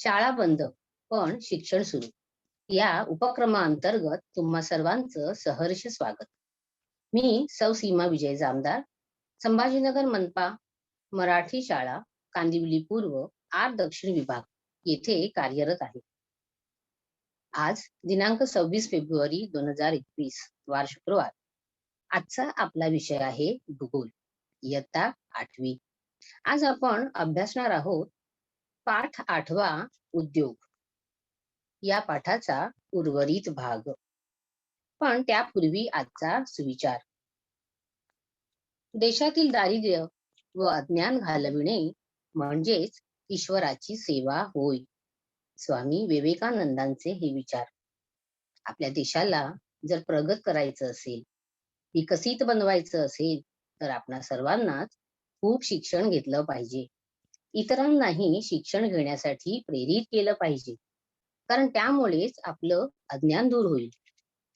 शाळा बंद पण शिक्षण सुरू या उपक्रमाअंतर्गत तुम्हा सर्वांचं सहर्ष स्वागत. मी सौ सीमा विजय जामदार, संभाजीनगर मनपा मराठी शाळा कांदिवली पूर्व आर दक्षिण विभाग येथे कार्यरत आहे. आज दिनांक 26 फेब्रुवारी 2021 वार शुक्रवार. आजचा आपला विषय आहे भूगोल, इयत्ता 8वी. आज आपण अभ्यासणार आहोत पाठ 8वा उद्योग या पाठाचा उर्वरित भाग. पण त्यापूर्वी आजचा सुविचार. देशातील दारिद्र्य व अज्ञान घालविणे म्हणजेच ईश्वराची सेवा होय. स्वामी विवेकानंदांचे हे विचार. आपल्या देशाला जर प्रगत करायचं असेल, विकसित बनवायचं असेल, तर आपणा सर्वांनाच खूप शिक्षण घेतलं पाहिजे. इतरांनाही शिक्षण घेण्यासाठी प्रेरित केलं पाहिजे, कारण त्यामुळेच आपलं अज्ञान दूर होईल,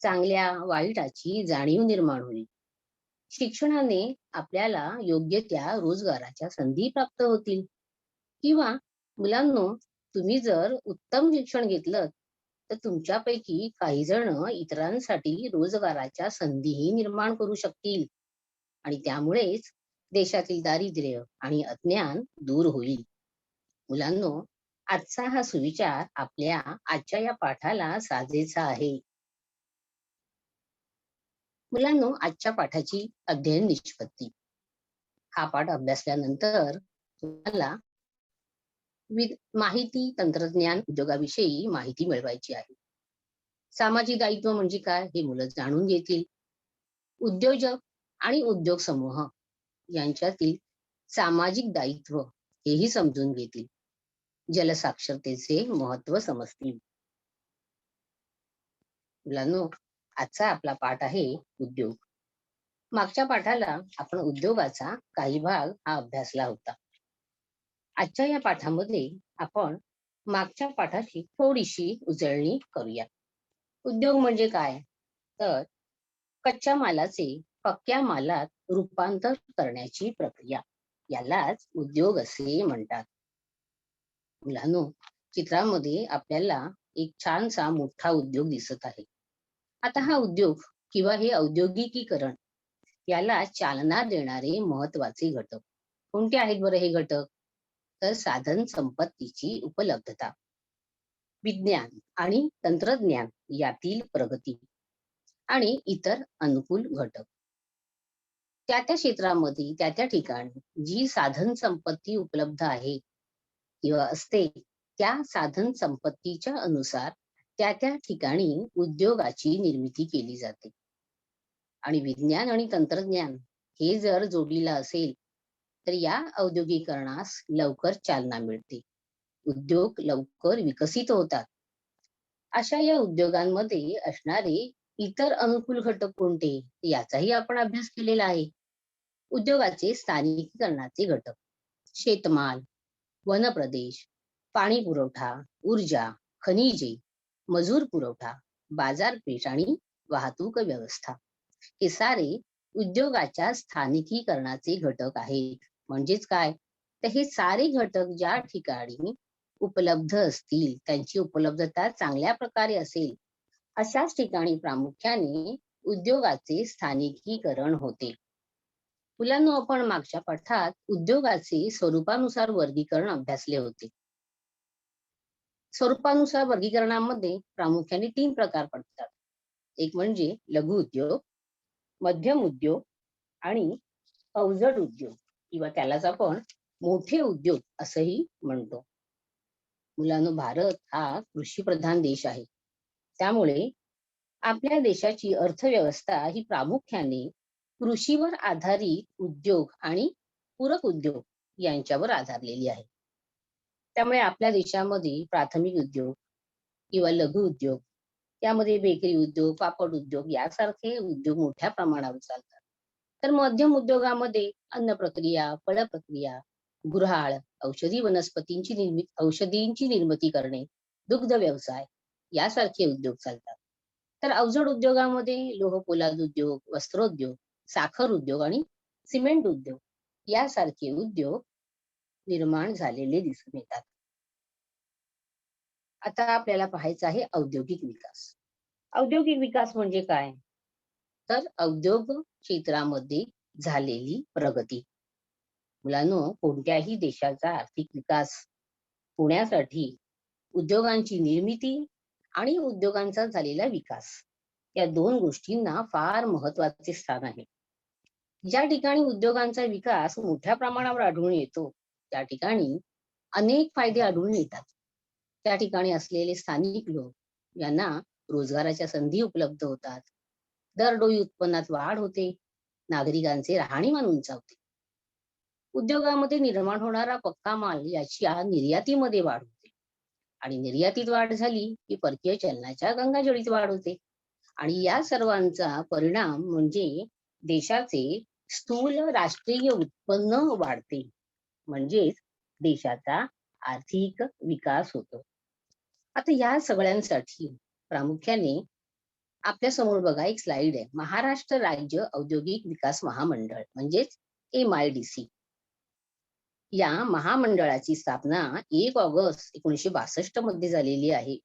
चांगल्या वाईटाची जाणीव निर्माण होईल. शिक्षणाने आपल्याला योग्य त्या रोजगाराच्या संधी प्राप्त होतील. किंवा मुलांनो, तुम्ही जर उत्तम शिक्षण घेतलं तर तुमच्यापैकी काही जण इतरांसाठी रोजगाराच्या संधीही निर्माण करू शकतील आणि त्यामुळेच देशातील दारिद्र्य आणि अज्ञान दूर होईल. मुलांनो, आजचा हा सुविचार आपल्या आजच्या या पाठाला साजेसा आहे. मुलांनो, आजच्या पाठाची अध्ययन निष्पत्ती. हा पाठ अभ्यासल्यानंतर तुम्हाला माहिती तंत्रज्ञान उद्योगाविषयी माहिती मिळवायची आहे. सामाजिक दायित्व म्हणजे काय हे मुलं जाणून घेतील. उद्योजक आणि उद्योग समूह यांच्यातील सामाजिक दायित्व हेही समजून घेतील. जलसाक्षरतेचे महत्व समजतील. मुलांनो, आजचा आपला पाठ आहे उद्योग. मागच्या पाठाला आपण उद्योगाचा काही भाग हा अभ्यासला होता. आजच्या या पाठामध्ये आपण मागच्या पाठाची थोडीशी उजळणी करूया. उद्योग म्हणजे काय, तर कच्च्या मालाचे पक्क्या मालात रूपांतर करण्याची प्रक्रिया, यालाच उद्योग असे म्हणतात. मुलांनो, चित्रामध्ये आपल्याला एक छानसा मोठा उद्योग दिसत आहे. आता हा उद्योग किंवा हे औद्योगिकीकरण याला चालना देणारे महत्वाचे घटक कोणते आहेत बरं? हे घटक तर साधन संपत्तीची उपलब्धता, विज्ञान आणि तंत्रज्ञान यातील प्रगती आणि इतर अनुकूल घटक. त्या त्या क्षेत्रामध्ये त्या त्या ठिकाणी जी साधन संपत्ती उपलब्ध आहे किंवा असते, त्या साधन संपत्तीच्या अनुसार त्या त्या ठिकाणी उद्योगाची निर्मिती केली जाते. आणि विज्ञान आणि तंत्रज्ञान हे जर जोडीला असेल तर या औद्योगिकरणास लवकर चालना मिळते, उद्योग लवकर विकसित होतात. अशा या उद्योगांमध्ये असणारे इतर अनुकूल घटक कोणते याचाही आपण अभ्यास केलेला आहे. उद्योगाचे स्थानिकीकरणाचे घटक: शेतमाल, वनप्रदेश, पाणी पुरवठा, ऊर्जा, खनिजे, मजूर पुरवठा, बाजारपेठ आणि वाहतूक व्यवस्था हे सारे उद्योगाच्या स्थानिकीकरणाचे घटक आहेत. म्हणजेच काय, तर हे सारे घटक ज्या ठिकाणी उपलब्ध असतील, त्यांची उपलब्धता चांगल्या प्रकारे असेल, अशाच ठिकाणी प्रामुख्याने उद्योगाचे स्थानिकीकरण होते. मुलांनो, आपण मागच्या पाठात उद्योगाचे स्वरूपानुसार वर्गीकरण अभ्यासले होते. स्वरूपानुसार वर्गीकरणामध्ये प्रामुख्याने 3 प्रकार पडतात. एक म्हणजे लघु उद्योग, मध्यम उद्योग आणि अवजड उद्योग किंवा त्यालाच आपण मोठे उद्योग असंही म्हणतो. मुलांनो, भारत हा कृषी प्रधान देश आहे. त्यामुळे आपल्या देशाची अर्थव्यवस्था ही प्रामुख्याने कृषीवर आधारित उद्योग आणि पूरक उद्योग यांच्यावर आधारलेली आहे. त्यामुळे आपल्या देशामध्ये प्राथमिक उद्योग किंवा लघु उद्योग, त्यामध्ये बेकरी उद्योग, पापड उद्योग यासारखे उद्योग मोठ्या प्रमाणावर चालतात. तर मध्यम उद्योगामध्ये अन्न प्रक्रिया, फळ प्रक्रिया, गुऱ्हाळ, औषधींची निर्मिती करणे, दुग्ध व्यवसाय यासारखे उद्योग चालतात. तर अवजड उद्योगामध्ये लोह पोलाद उद्योग, वस्त्रोद्योग, साखर उद्योग आणि सिमेंट उद्योग यासारखे उद्योग निर्माण झालेले दिसून येतात. आता आपल्याला पाहायचं आहे औद्योगिक विकास. औद्योगिक विकास म्हणजे काय? तर उद्योग क्षेत्रामध्ये झालेली प्रगती. मुलांनो, कोणत्याही देशाचा आर्थिक विकास होण्यासाठी उद्योगांची निर्मिती आणि उद्योगांचा झालेला विकास या दोन गोष्टींना फार महत्वाचे स्थान आहे. ज्या ठिकाणी उद्योगांचा विकास मोठ्या प्रमाणावर आढळून येतो, त्या ठिकाणी अनेक फायदे आढळून येतात. त्या ठिकाणी असलेले स्थानिक लोक यांना रोजगाराच्या संधी उपलब्ध होतात. दरडोई उत्पन्नात वाढ होते. नागरिकांचे राहणीमान उंचावते. उद्योगामध्ये निर्माण होणारा पक्का माल याच्या निर्यातीमध्ये वाढ होते. आणि निर्यातीत वाढ झाली की परकीय चलनाच्या गंगाजळीत वाढ होते. आणि या सर्वांचा परिणाम म्हणजे देशाचे स्थूल राष्ट्रीय उत्पन्न वाढते. म्हणजेच देशाचा आर्थिक विकास होतो. आता या सगळ्यांसाठी प्रामुख्याने आपल्या समोर बघा एक स्लाइड आहे. महाराष्ट्र राज्य औद्योगिक विकास महामंडळ म्हणजेच MIDC. या महामंडळाची स्थापना 1 ऑगस्ट 1962 मध्ये झालेली आहे.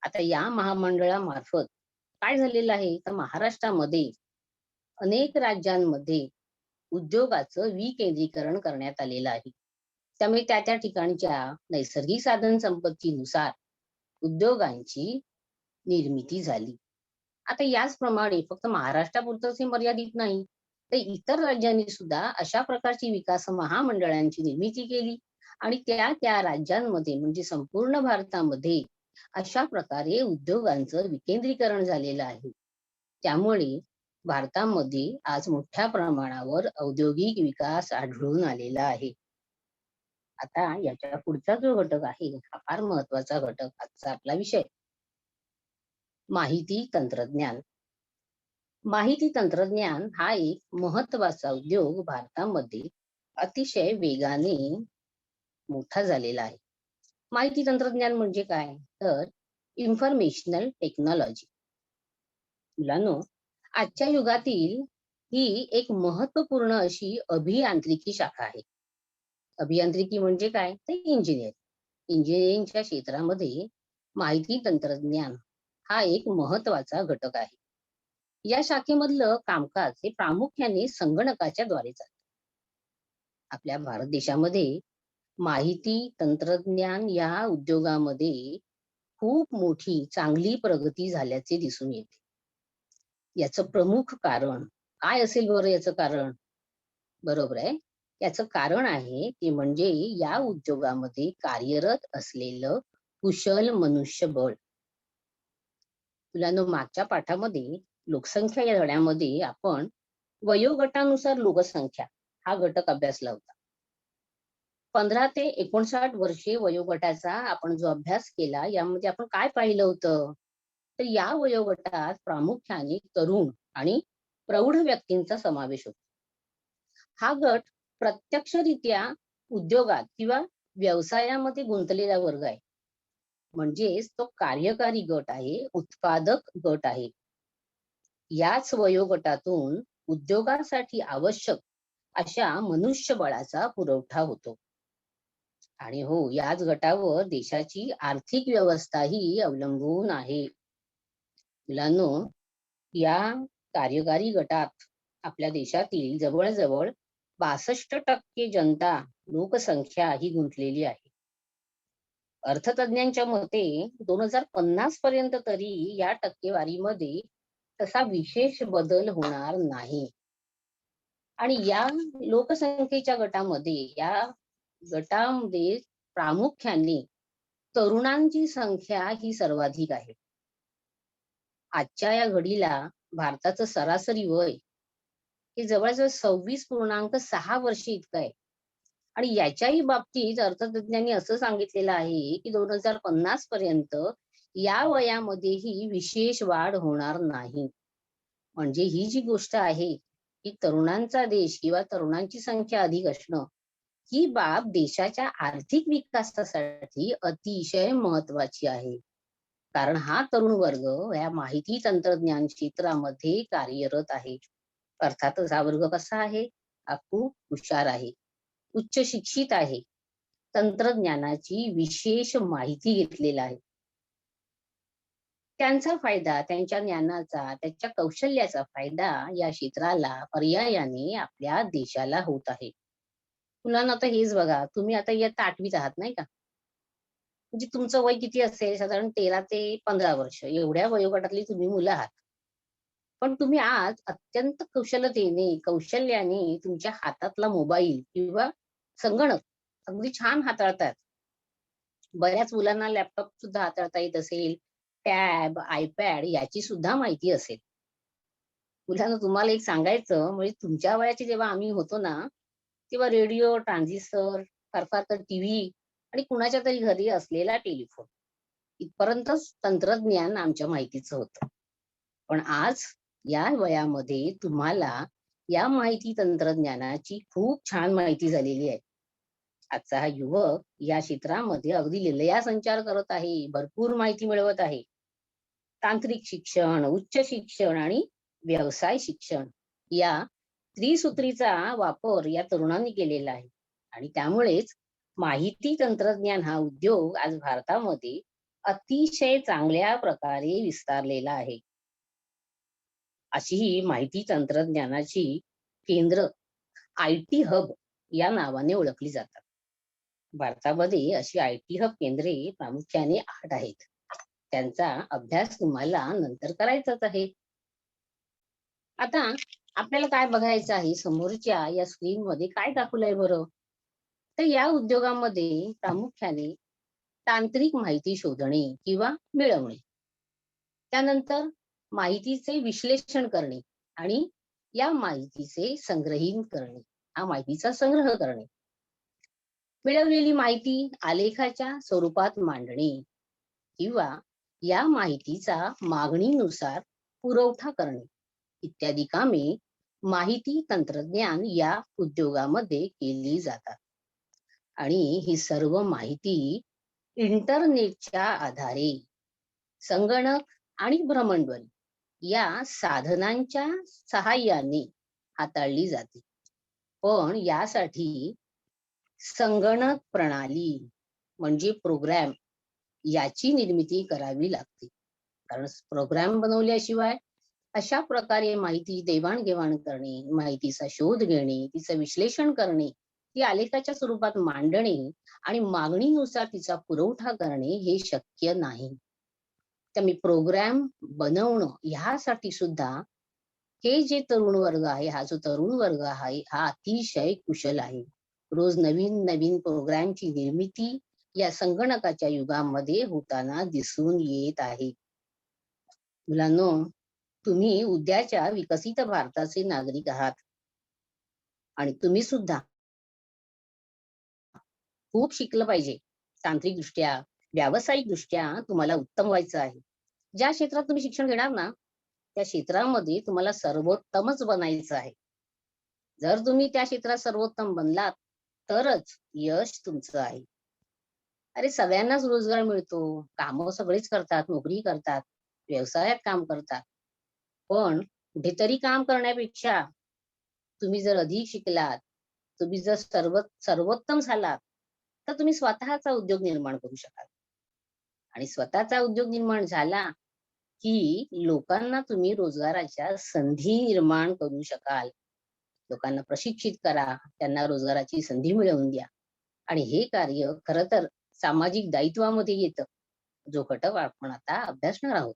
आता या महामंडळामार्फत काय झालेलं आहे, तर महाराष्ट्रामध्ये अनेक राज्यांमध्ये उद्योगाचं विकेंद्रीकरण करण्यात आलेलं आहे. त्यामुळे त्या त्या ठिकाणच्या नैसर्गिक साधन संपत्तीनुसार उद्योगांची निर्मिती झाली. आता याचप्रमाणे फक्त महाराष्ट्रापुरतंच हे मर्यादित नाही, तर इतर राज्यांनी सुद्धा अशा प्रकारची विकास महामंडळांची निर्मिती केली आणि त्या त्या राज्यांमध्ये म्हणजे संपूर्ण भारतामध्ये अशा प्रकारे उद्योगांचं विकेंद्रीकरण झालेलं आहे. त्यामुळे भारतामध्ये आज मोठ्या प्रमाणावर औद्योगिक विकास आढळून आलेला आहे. आता याच्या पुढचा जो घटक आहे हा फार महत्वाचा घटक, आजचा आपला विषय माहिती तंत्रज्ञान. माहिती तंत्रज्ञान हा एक महत्वाचा उद्योग भारतामध्ये अतिशय वेगाने मोठा झालेला आहे. माहिती तंत्रज्ञान म्हणजे काय, तर इन्फॉर्मेशनल टेक्नॉलॉजी. मुलांनो, आजच्या युगातील ही एक महत्वपूर्ण अशी अभियांत्रिकी शाखा आहे. अभियांत्रिकी म्हणजे काय, तर इंजिनिअरिंगच्या क्षेत्रामध्ये माहिती तंत्रज्ञान हा एक महत्वाचा घटक आहे. या शाखेमधलं कामकाज हे प्रामुख्याने संगणकाच्या द्वारे चालते. आपल्या भारत देशामध्ये माहिती तंत्रज्ञान या उद्योगामध्ये खूप मोठी चांगली प्रगती झाल्याचे दिसून येते. याचं प्रमुख कारण काय असेल बरं? याचं कारण बरोबर आहे, याचं कारण आहे ते म्हणजे या उद्योगामध्ये कार्यरत असलेलं कुशल मनुष्यबळ. मुलांनो, मागच्या पाठामध्ये लोकसंख्या या धड्यामध्ये आपण वयोगटानुसार लोकसंख्या हा घटक अभ्यासला होता. 15 ते 59 वर्षे वयोगटाचा आपण जो अभ्यास केला, यामध्ये आपण काय पाहिलं होतं, तर या वयोगटात प्रामुख्याने तरुण आणि प्रौढ व्यक्तींचा समावेश होतो. हा गट प्रत्यक्षरित्या उद्योगात किंवा व्यवसायामध्ये गुंतलेला वर्ग आहे. म्हणजेच तो कार्यकारी गट आहे, उत्पादक गट आहे. याच वयोगटातून उद्योगासाठी आवश्यक अशा मनुष्यबळाचा पुरवठा होतो. आणि हो, याच गटावर देशाची आर्थिक व्यवस्थाही अवलंबून आहे. मुलांनो, या कार्यकारी गटात आपल्या देशातील जवळजवळ 62% जनता लोकसंख्या ही गुंतलेली आहे. अर्थतज्ञांच्या मते 2050 पर्यंत तरी या टक्केवारीमध्ये तसा विशेष बदल होणार नाही. आणि या लोकसंख्येच्या गटामध्ये प्रामुख्याने तरुणांची संख्या ही सर्वाधिक आहे. आजच्या या घडीला भारताचं सरासरी वय हे जवळजवळ 26.6 वर्षे इतकं आहे. आणि याच्याही बाबतीत अर्थतज्ञांनी असं सांगितलेलं आहे की 2050 पर्यंत या वयामध्येही विशेष वाढ होणार नाही. म्हणजे ही जी गोष्ट आहे की तरुणांचा देश किंवा तरुणांची संख्या अधिक असणं, ही बाब देशाच्या आर्थिक विकासासाठी अतिशय महत्वाची आहे. कारण हा तरुण वर्ग या माहिती तंत्रज्ञान क्षेत्रामध्ये कार्यरत आहे. अर्थातच हा वर्ग कसा आहे, हा खूप हुशार आहे, उच्च शिक्षित आहे, तंत्रज्ञानाची विशेष माहिती घेतलेला आहे. त्यांचा फायदा, त्यांच्या ज्ञानाचा, त्यांच्या कौशल्याचा फायदा या क्षेत्राला पर्यायाने आपल्या देशाला होत आहे. मुलांना आता हेच बघा, तुम्ही आता इयत्ता 8वीत आहात नाही का? म्हणजे तुमचं वय किती असेल? साधारण 13 ते 15 वर्ष एवढ्या वयोगटातली तुम्ही मुलं आहात. पण तुम्ही आज अत्यंत कौशल्याने तुमच्या हातातला मोबाईल किंवा संगणक अगदी छान हाताळतात. बऱ्याच मुलांना लॅपटॉप सुद्धा हाताळता येत असेल, टॅब, आयपॅड याची सुद्धा माहिती असेल. मुलांनो, तुम्हाला एक सांगायचं म्हणजे तुमच्या वयाचे जेव्हा आम्ही होतो ना, तेव्हा रेडिओ, ट्रान्झिस्टर, फार फार तर टीव्ही आणि कुणाच्या तरी घरी असलेला टेलिफोन इथपर्यंतच तंत्रज्ञान आमच्या माहितीचं होतं. पण आज या वयामध्ये तुम्हाला या माहिती तंत्रज्ञानाची खूप छान माहिती झालेली आहे. आजचा हा युवक या क्षेत्रामध्ये अगदी लिलया संचार करत आहे, भरपूर माहिती मिळवत आहे. तांत्रिक शिक्षण, उच्च शिक्षण आणि व्यवसाय शिक्षण या त्रिसूत्रीचा वापर या तरुणांनी केलेला आहे. आणि त्यामुळेच माहिती तंत्रज्ञान हा उद्योग आज भारतामध्ये अतिशय चांगल्या प्रकारे विस्तारलेला आहे. अशी ही माहिती तंत्रज्ञानाची केंद्र आय-टी हब या नावाने ओळखली जातात. भारतामध्ये अशी आय-टी हब केंद्रे प्रामुख्याने 8 आहेत. त्यांचा अभ्यास तुम्हाला नंतर करायचाच आहे. आता आपल्याला काय बघायचं आहे, समोरच्या या स्क्रीनमध्ये काय दाखवलंय बरं? तर या उद्योगामध्ये प्रामुख्याने तांत्रिक माहिती शोधणे किंवा मिळवणे, त्यानंतर माहितीचे विश्लेषण करणे आणि या माहितीचे संग्रहित करणे, हा माहितीचा संग्रह करणे, मिळवलेली माहिती आलेखाच्या स्वरूपात मांडणे किंवा या माहितीचा मागणीनुसार पुरवठा करणे इत्यादी कामे माहिती तंत्रज्ञान या उद्योगामध्ये केली जातात. आणि ही सर्व माहिती इंटरनेटच्या आधारे संगणक आणि भ्रमणध्वनी या साधनांच्या सहाय्याने हाताळली जाते. पण यासाठी संगणक प्रणाली म्हणजे प्रोग्राम याची निर्मिती करावी लागते. कारण प्रोग्राम बनवल्याशिवाय अशा प्रकारे माहिती देवाणघेवाण करणे, माहितीचा शोध घेणे, तिचं विश्लेषण करणे, ती आलेखाच्या स्वरूपात मांडणे आणि मागणीनुसार तिचा पुरवठा करणे हे शक्य नाही. त्यामुळे प्रोग्राम बनवणं ह्यासाठी सुद्धा हे जे तरुण वर्ग आहे, हा जो तरुण वर्ग आहे, हा अतिशय कुशल आहे. रोज नवीन नवीन प्रोग्रामची निर्मिती या संगणकाच्या युगामध्ये होताना दिसून येत आहे. मुलांनो, तुम्ही उद्याच्या विकसित भारताचे नागरिक आहात आणि तुम्ही सुद्धा खूप शिकलं पाहिजे. तांत्रिक दृष्ट्या, व्यावसायिक दृष्ट्या तुम्हाला उत्तम व्हायचं आहे. ज्या क्षेत्रात तुम्ही शिक्षण घेणार ना, त्या क्षेत्रामध्ये तुम्हाला सर्वोत्तमच बनायचं आहे. जर तुम्ही त्या क्षेत्रात सर्वोत्तम बनलात, तरच यश तुमचं आहे. अरे, सगळ्यांनाच रोजगार मिळतो. कामं सगळेच करतात, नोकरी करतात, व्यवसायात काम करतात. पण कुठेतरी काम करण्यापेक्षा तुम्ही जर अधिक शिकलात, तुम्ही जर सर्वोत्तम झालात, तर तुम्ही स्वतःचा उद्योग निर्माण करू शकाल. आणि स्वतःचा उद्योग निर्माण झाला, की लोकांना तुम्ही रोजगाराच्या संधी निर्माण करू शकाल. लोकांना प्रशिक्षित करा, त्यांना रोजगाराची संधी मिळवून द्या. आणि हे कार्य खरं तर सामाजिक दायित्वामध्ये येतं, जो घटक आपण आता अभ्यासणार आहोत.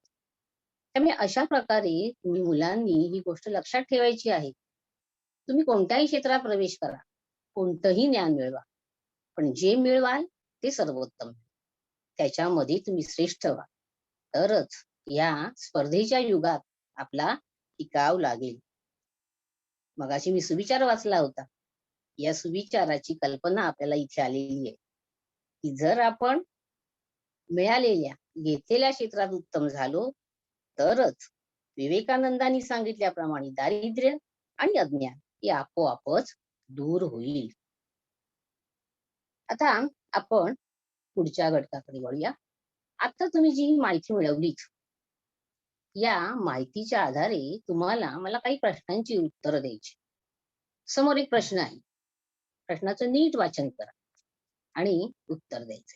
त्यामुळे अशा प्रकारे तुम्ही मुलांनी ही गोष्ट लक्षात ठेवायची आहे. तुम्ही कोणत्याही क्षेत्रात प्रवेश करा, कोणतंही ज्ञान मिळवा, पण जे मिळवाल ते सर्वोत्तम. त्याच्यामध्ये तुम्ही श्रेष्ठ व्हा. तरच या स्पर्धेच्या युगात आपला टिकाव लागेल. मगाशी मी सुविचार वाचला होता. या सुविचाराची कल्पना आपल्याला इथे आलेली आहे, की जर आपण मिळालेल्या, घेतलेल्या क्षेत्रात उत्तम झालो, तरच विवेकानंदांनी सांगितल्याप्रमाणे दारिद्र्य आणि अज्ञान हे आपोआपच दूर होईल. आता आपण पुढच्या घटकाकडे वळूया. आता तुम्ही जी माहिती मिळवलीत, या माहितीच्या आधारे तुम्हाला मला काही प्रश्नांची उत्तरं द्यायची. समोर एक प्रश्न आहे. प्रश्नाचं नीट वाचन करा आणि उत्तर द्यायचं.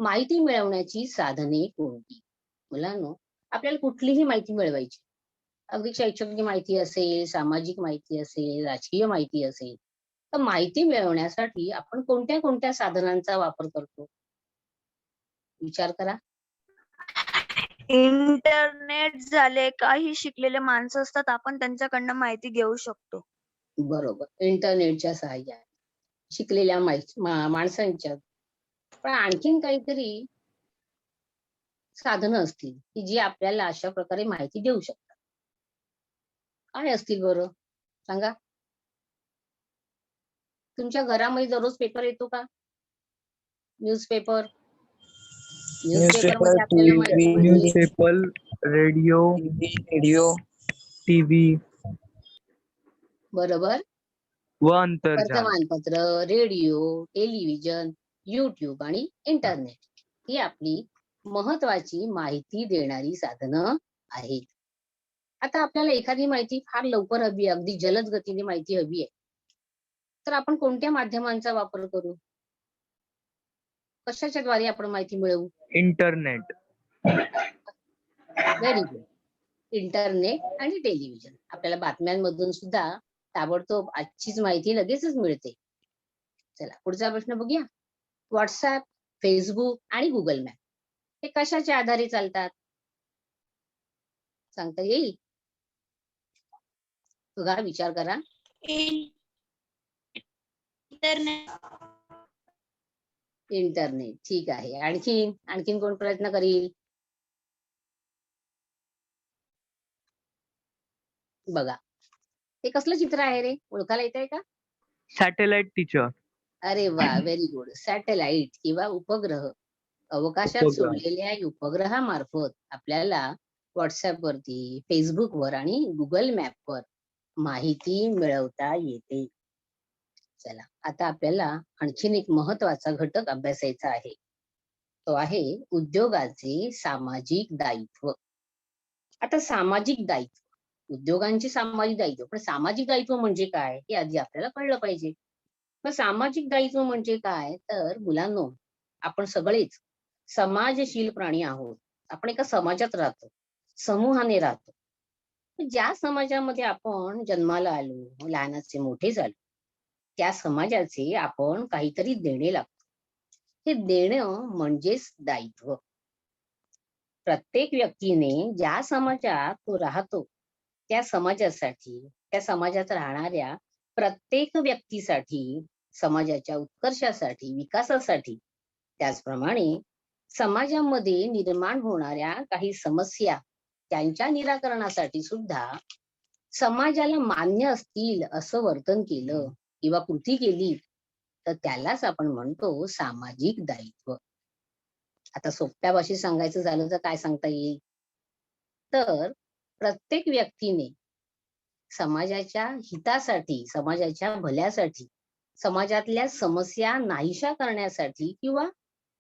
माहिती मिळवण्याची साधने कोणती? मुलांनो, आपल्याला कुठलीही माहिती मिळवायची, अगदी शैक्षणिक माहिती असेल, सामाजिक माहिती असेल, राजकीय माहिती असेल, तर माहिती मिळवण्यासाठी आपण कोणत्या कोणत्या साधनांचा वापर करतो? विचार करा. इंटरनेट झाले, काही शिकलेले माणसं असतात, आपण त्यांच्याकडनं माहिती घेऊ शकतो. बरोबर. इंटरनेटच्या सहाय्याने. शिकलेल्या माणसांच्या. पण आणखीन काहीतरी साधनं असतील, की जी आपल्याला अशा प्रकारे माहिती देऊ शकतात. काय असतील बरं? सांगा. तुमच्या घरामध्ये दररोज पेपर येतो का? न्यूजपेपर? न्यूजपेपर, न्यूजपेपरमध्ये आपल्याला माहिती मिळते. न्यूजपेपर, रेडिओ, टीव्ही बरोबर. व आंतरजाल. वर्तमानपत्र, रेडिओ, टेलिव्हिजन, YouTube आणि इंटरनेट ही आपली महत्वाची माहिती देणारी साधनं आहेत. आता आपल्याला एखादी माहिती फार लवकर हवी आहे, अगदी जलद गतीने माहिती हवी आहे, तर आपण कोणत्या माध्यमांचा वापर करू? कशाच्या द्वारे आपण माहिती मिळवू? इंटरनेट. Very good. इंटरनेट आणि टेलिव्हिजन. आपल्याला बातम्यांमधून सुद्धा ताबडतोब आजचीच माहिती लगेचच मिळते. चला पुढचा प्रश्न बघूया. WhatsApp, Facebook आणि Google मॅप हे कशाच्या आधारे चालतात? सांगता येईल? बघा, विचार करा. इंटरनेट. ठीक आहे. आणखीन कोण प्रयत्न करील? बघा. हे कसलं चित्र आहे रे? ओळखायला येतंय का? Satellite teacher. अरे वा, व्हेरी गुड. सॅटेलाइट किंवा उपग्रह. अवकाशात उपग्रह. सोडलेल्या उपग्रहामार्फत आपल्याला WhatsApp वरती, Facebook वर आणि Google मॅपवर माहिती मिळवता येते. चला, आता आपल्याला आणखीन एक महत्वाचा घटक अभ्यासायचा आहे. तो आहे उद्योगाचे सामाजिक दायित्व. आता सामाजिक दायित्व, उद्योगांचे सामाजिक दायित्व, पण सामाजिक दायित्व म्हणजे काय हे आधी आपल्याला कळलं पाहिजे. मग सामाजिक दायित्व म्हणजे काय? तर मुलांनो, आपण सगळेच समाजशील प्राणी आहोत. आपण एका समाजात राहतो, समूहाने राहतो. ज्या समाजामध्ये आपण जन्माला आलो, लहानाचे मोठे झालो, त्या समाजाचे आपण काहीतरी देणे लागतो. हे देणं म्हणजेच दायित्व. प्रत्येक व्यक्तीने ज्या समाजात तो राहतो, त्या समाजासाठी, त्या समाजात राहणाऱ्या प्रत्येक व्यक्तीसाठी, समाजाच्या उत्कर्षासाठी, विकासासाठी, त्याचप्रमाणे समाजामध्ये निर्माण होणाऱ्या काही समस्या, त्यांच्या निराकरणासाठी सुद्धा समाजाला मान्य असतील असं वर्तन केलं किंवा कृती केली, तर त्यालाच आपण म्हणतो सामाजिक दायित्व. आता सोप्या भाषेत सांगायचं झालं तर काय सांगता येईल? तर प्रत्येक व्यक्तीने समाजाच्या हितासाठी, समाजाच्या भल्यासाठी, समाजातल्या समस्या नाहीशा करण्यासाठी किंवा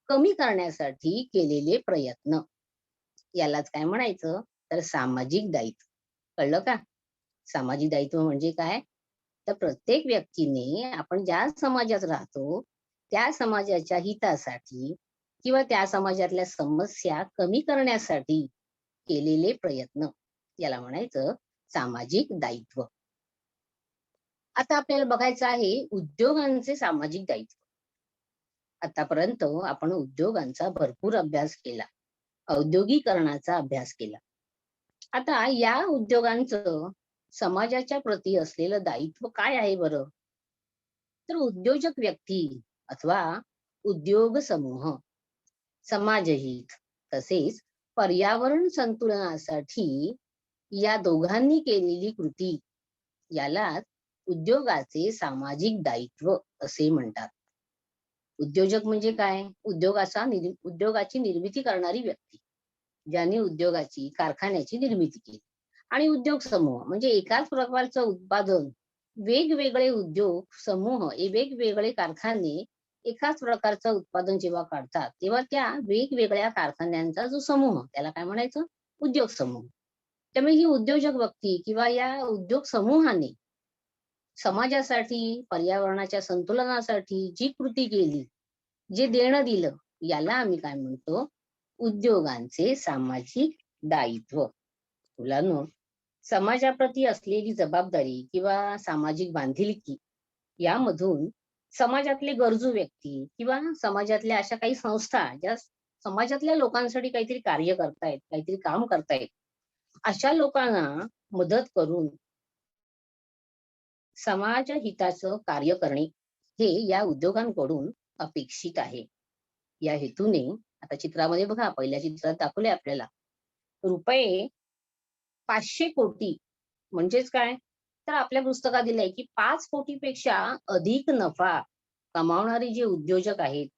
कमी करण्यासाठी केलेले प्रयत्न, यालाच काय म्हणायचं? तर सामाजिक दायित्व. कळलं का? सामाजिक दायित्व म्हणजे काय? तर प्रत्येक व्यक्तीने आपण ज्या समाजात राहतो, त्या समाजाच्या हितासाठी किंवा त्या समाजातल्या समस्या कमी करण्यासाठी केलेले प्रयत्न, याला म्हणायचं सामाजिक दायित्व. आता आपल्याला बघायचं आहे उद्योगांचे सामाजिक दायित्व. आतापर्यंत आपण उद्योगांचा भरपूर अभ्यास केला, औद्योगिकरणाचा अभ्यास केला. आता या उद्योगांचं समाजाच्या प्रती असलेलं दायित्व काय आहे बरं? तर उद्योजक व्यक्ती अथवा उद्योग समूह समाजहित तसेच पर्यावरण संतुलनासाठी या दोघांनी केलेली कृती, यालाच उद्योगाचे सामाजिक दायित्व असे म्हणतात. उद्योजक म्हणजे काय? उद्योगाची निर्मिती करणारी व्यक्ती, ज्यांनी उद्योगाची, कारखान्याची निर्मिती केली. आणि उद्योग समूह म्हणजे एकाच प्रकारचं उत्पादन वेगवेगळे उद्योग समूह, वेगवेगळे कारखाने एकाच प्रकारचं उत्पादन जेव्हा काढतात, तेव्हा त्या वेगवेगळ्या कारखान्यांचा जो समूह, त्याला काय म्हणायचं? उद्योग समूह. त्यामुळे ही उद्योजक व्यक्ती किंवा या उद्योग समूहाने समाजासाठी, पर्यावरणाच्या संतुलनासाठी जी कृती केली, जे देणं दिलं, याला आम्ही काय म्हणतो? उद्योगांचे सामाजिक दायित्व. मुलांनो, समाजाप्रती असलेली जबाबदारी किंवा सामाजिक बांधिलकी यामधून समाजातले गरजू व्यक्ती किंवा समाजातल्या अशा काही संस्था ज्या समाजातल्या लोकांसाठी काहीतरी कार्य करतायत, काहीतरी काम करतायत, अशा लोकांना मदत करून समाज हिताचं कार्य करणे हे या उद्योगांकडून अपेक्षित आहे. या हेतूने आता चित्रामध्ये बघा, पहिल्या चित्रात दाखवले आपल्याला रुपये 500 कोटी म्हणजेच काय, तर आपल्या पुस्तकात दिलंय की 5 कोटीपेक्षा अधिक नफा कमावणारे जे उद्योजक आहेत,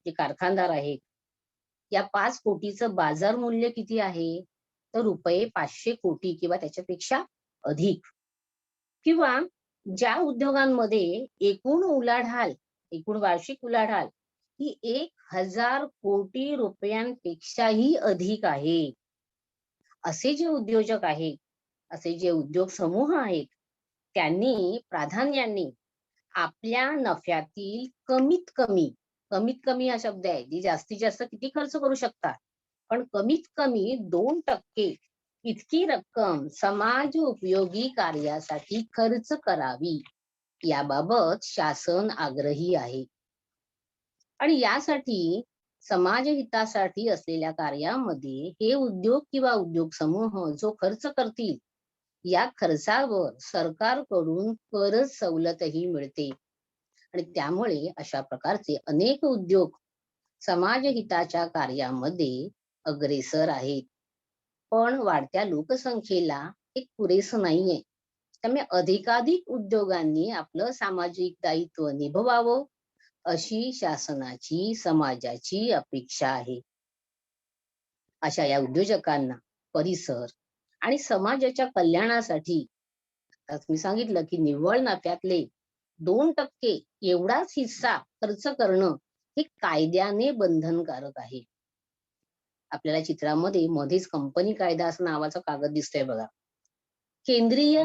जे कारखानदार आहेत, या 5 कोटीचं बाजार मूल्य किती आहे, तर रुपये 500 कोटी किंवा त्याच्यापेक्षा अधिक. किंवा ज्या उद्योगांमध्ये एकूण वार्षिक उलाढाल ही 1000 कोटी रुपयांपेक्षाही अधिक आहे, असे जे उद्योजक आहेत, असे जे उद्योग समूह आहेत, त्यांनी प्राधान्याने आपल्या नफ्यातील कमीत कमी हा शब्द आहे, जी जास्तीत जास्त किती खर्च करू शकतात, पण कमीत कमी 2% इतकी रक्कम समाज उपयोगी कार्यासाठी खर्च करावी, याबाबत शासन आग्रही आहे. आणि यासाठी समाज हितासाठी असलेल्या कार्यामध्ये हे उद्योग किंवा उद्योग समूह जो खर्च करतील, या खर्चावर सरकारकडून कर सवलतही मिळते. आणि त्यामुळे अशा प्रकारचे अनेक उद्योग समाज हिताच्या कार्यामध्ये अग्रेसर आहेत. पण वाढत्या लोकसंख्येला हे पुरेसं नाहीये. त्यामुळे अधिकाधिक उद्योगांनी आपलं सामाजिक दायित्व निभवावं, अशी शासनाची समाजाची अपेक्षा आहे. अशा या उद्योजकांना परिसर आणि समाजाच्या कल्याणासाठी, आज मी सांगितलं की निव्वळ नफ्यातले 2% एवढाच हिस्सा खर्च करणं हे कायद्याने बंधनकारक आहे. आपल्याला चित्रामध्ये मध्येच कंपनी कायदा असं नावाचा कागद दिसतोय बघा. केंद्रीय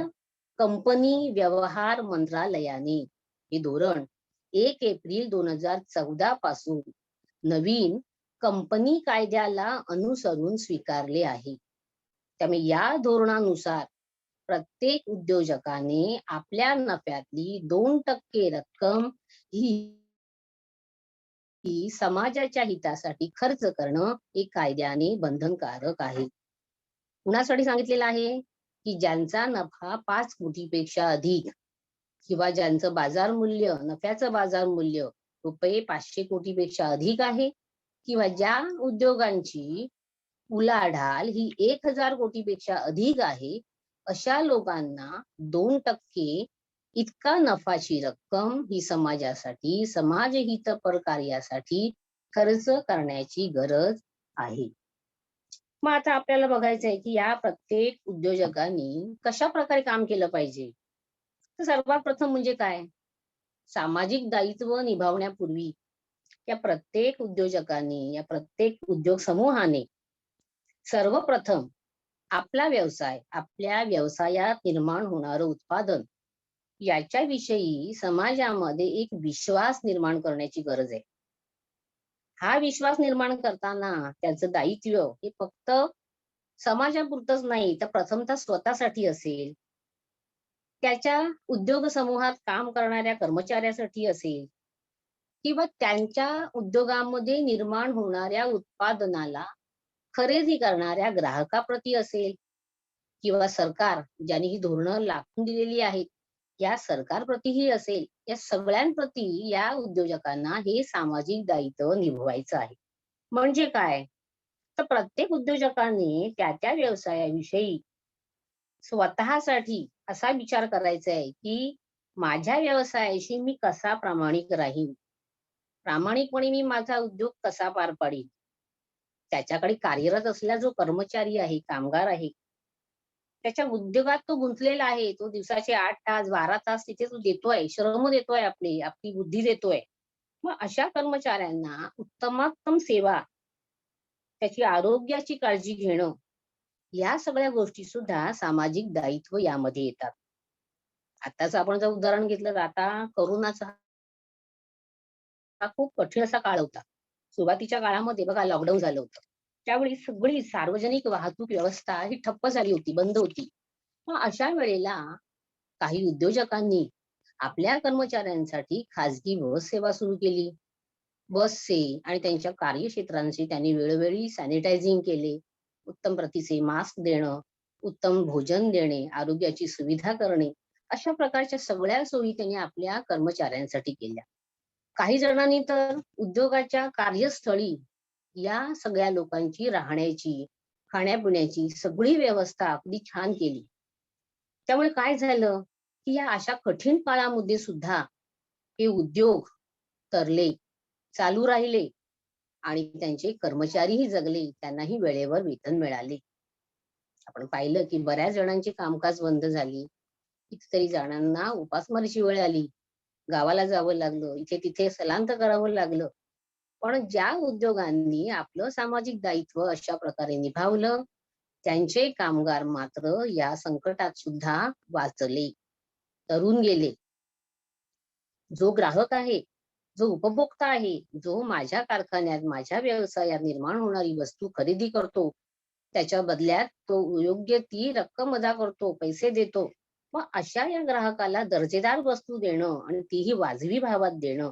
कंपनी व्यवहार मंत्रालयाने हे धोरण 1 एप्रिल 2014 पासून नवीन कंपनी कायद्याला अनुसरून स्वीकारले आहे. त्यामुळे या धोरणानुसार प्रत्येक उद्योजकाने आपल्या नफ्यातली 2% रक्कम ही समाजाच्या हितासाठी खर्च करणं हे कायद्याने बंधनकारक आहे. कुणासाठी सांगितलेलं आहे, की ज्यांचा नफा 5 कोटीपेक्षा अधिक किंवा ज्यांचं बाजार मूल्य, नफ्याचं बाजार मूल्य रुपये 500 कोटीपेक्षा अधिक आहे, किंवा ज्या उद्योगांची उलाढाल ही 1000 कोटीपेक्षा अधिक आहे, अशा लोकांना 2% इतका नफाची रक्कम ही समाजासाठी, समाजहितपर कार्यासाठी खर्च करण्याची गरज आहे. मग आता आपल्याला बघायचं आहे की या प्रत्येक उद्योजकांनी कशा प्रकारे काम केलं पाहिजे. तर सर्वात प्रथम म्हणजे काय, सामाजिक दायित्व निभावण्यापूर्वी या प्रत्येक उद्योजकांनी, या प्रत्येक उद्योग समूहाने सर्वप्रथम आपला व्यवसाय, आपल्या व्यवसायात निर्माण होणारं उत्पादन याच्याविषयी समाजामध्ये एक विश्वास निर्माण करण्याची गरज आहे. हा विश्वास निर्माण करताना त्याचं दायित्व हे फक्त समाजापुरतच नाही, तर प्रथमतः स्वतःसाठी असेल, त्याच्या उद्योग समूहात काम करणाऱ्या कर्मचाऱ्यासाठी असेल, किंवा त्यांच्या उद्योगामध्ये निर्माण होणाऱ्या उत्पादनाला खरेदी करणाऱ्या ग्राहकाप्रती असेल, किंवा सरकार ज्यांनी ही धोरणं आखून दिलेली आहेत या सरकारप्रतीही असेल. या सगळ्यांप्रती या उद्योजकांना हे सामाजिक दायित्व निभवायचं आहे. म्हणजे काय, तर प्रत्येक उद्योजकाने त्या व्यवसायाविषयी स्वतःसाठी असा विचार करायचा आहे की माझ्या व्यवसायाशी मी कसा प्रामाणिक राहीन, प्रामाणिकपणे मी माझा उद्योग कसा पार पाडीन. त्याच्याकडे कार्यरत असलेला जो कर्मचारी आहे, कामगार आहे, त्याच्या उद्योगात तो गुंतलेला आहे, तो दिवसाचे 8 तास 12 तास तिथे तो देतोय, श्रम देतोय, आपली बुद्धी देतोय. मग अशा कर्मचाऱ्यांना उत्तमोत्तम सेवा, त्याची आरोग्याची काळजी घेणं, या सगळ्या गोष्टी सुद्धा सामाजिक दायित्व यामध्ये येतात. आताच आपण जर उदाहरण घेतलं, तर आता कोरोनाचा हा खूप कठीण असा काळ होता. सुरुवातीच्या काळामध्ये बघा लॉकडाऊन झालं होतं. त्यावेळी सगळी सार्वजनिक वाहतूक व्यवस्था ही ठप्प झाली होती, बंद होती. मग अशा वेळेला काही उद्योजकांनी आपल्या कर्मचाऱ्यांसाठी खाजगी बस सेवा सुरू केली. बसचे आणि त्यांच्या कार्यक्षेत्रांचे त्यांनी वेळोवेळी सॅनिटायझिंग केले. उत्तम प्रतीचे मास्क देणं, उत्तम भोजन देणे, आरोग्याची सुविधा करणे, अशा प्रकारच्या सगळ्या सोयी त्यांनी आपल्या कर्मचाऱ्यांसाठी केल्या. काही जणांनी तर उद्योगाच्या कार्यस्थळी या सगळ्या लोकांची राहण्याची, खाण्यापिण्याची सगळी व्यवस्था अगदी छान केली. त्यामुळे काय झालं, की या अशा कठीण काळामध्ये सुद्धा हे उद्योग तरले, चालू राहिले आणि त्यांचे कर्मचारीही जगले, त्यांनाही वेळेवर वेतन मिळाले. आपण पाहिलं की बऱ्याच जणांची कामकाज बंद झाली. कितीतरी जणांना उपासमारीची वेळ आली. गावाला जावं लागलं, इथे तिथे स्थलांतर करावं लागलं. पण ज्या उद्योगांनी आपलं सामाजिक दायित्व अशा प्रकारे निभावलं, त्यांचे कामगार मात्र या संकटात सुद्धा वाचले, तरून गेले. जो ग्राहक आहे, जो उपभोक्ता आहे, जो माझ्या कारखान्यात, माझ्या व्यवसायात निर्माण होणारी वस्तू खरेदी करतो, त्याच्या बदल्यात तो योग्य ती रक्कम अदा करतो, पैसे देतो. मग अशा या ग्राहकाला दर्जेदार वस्तू देणं आणि तीही वाजवी भावात देणं,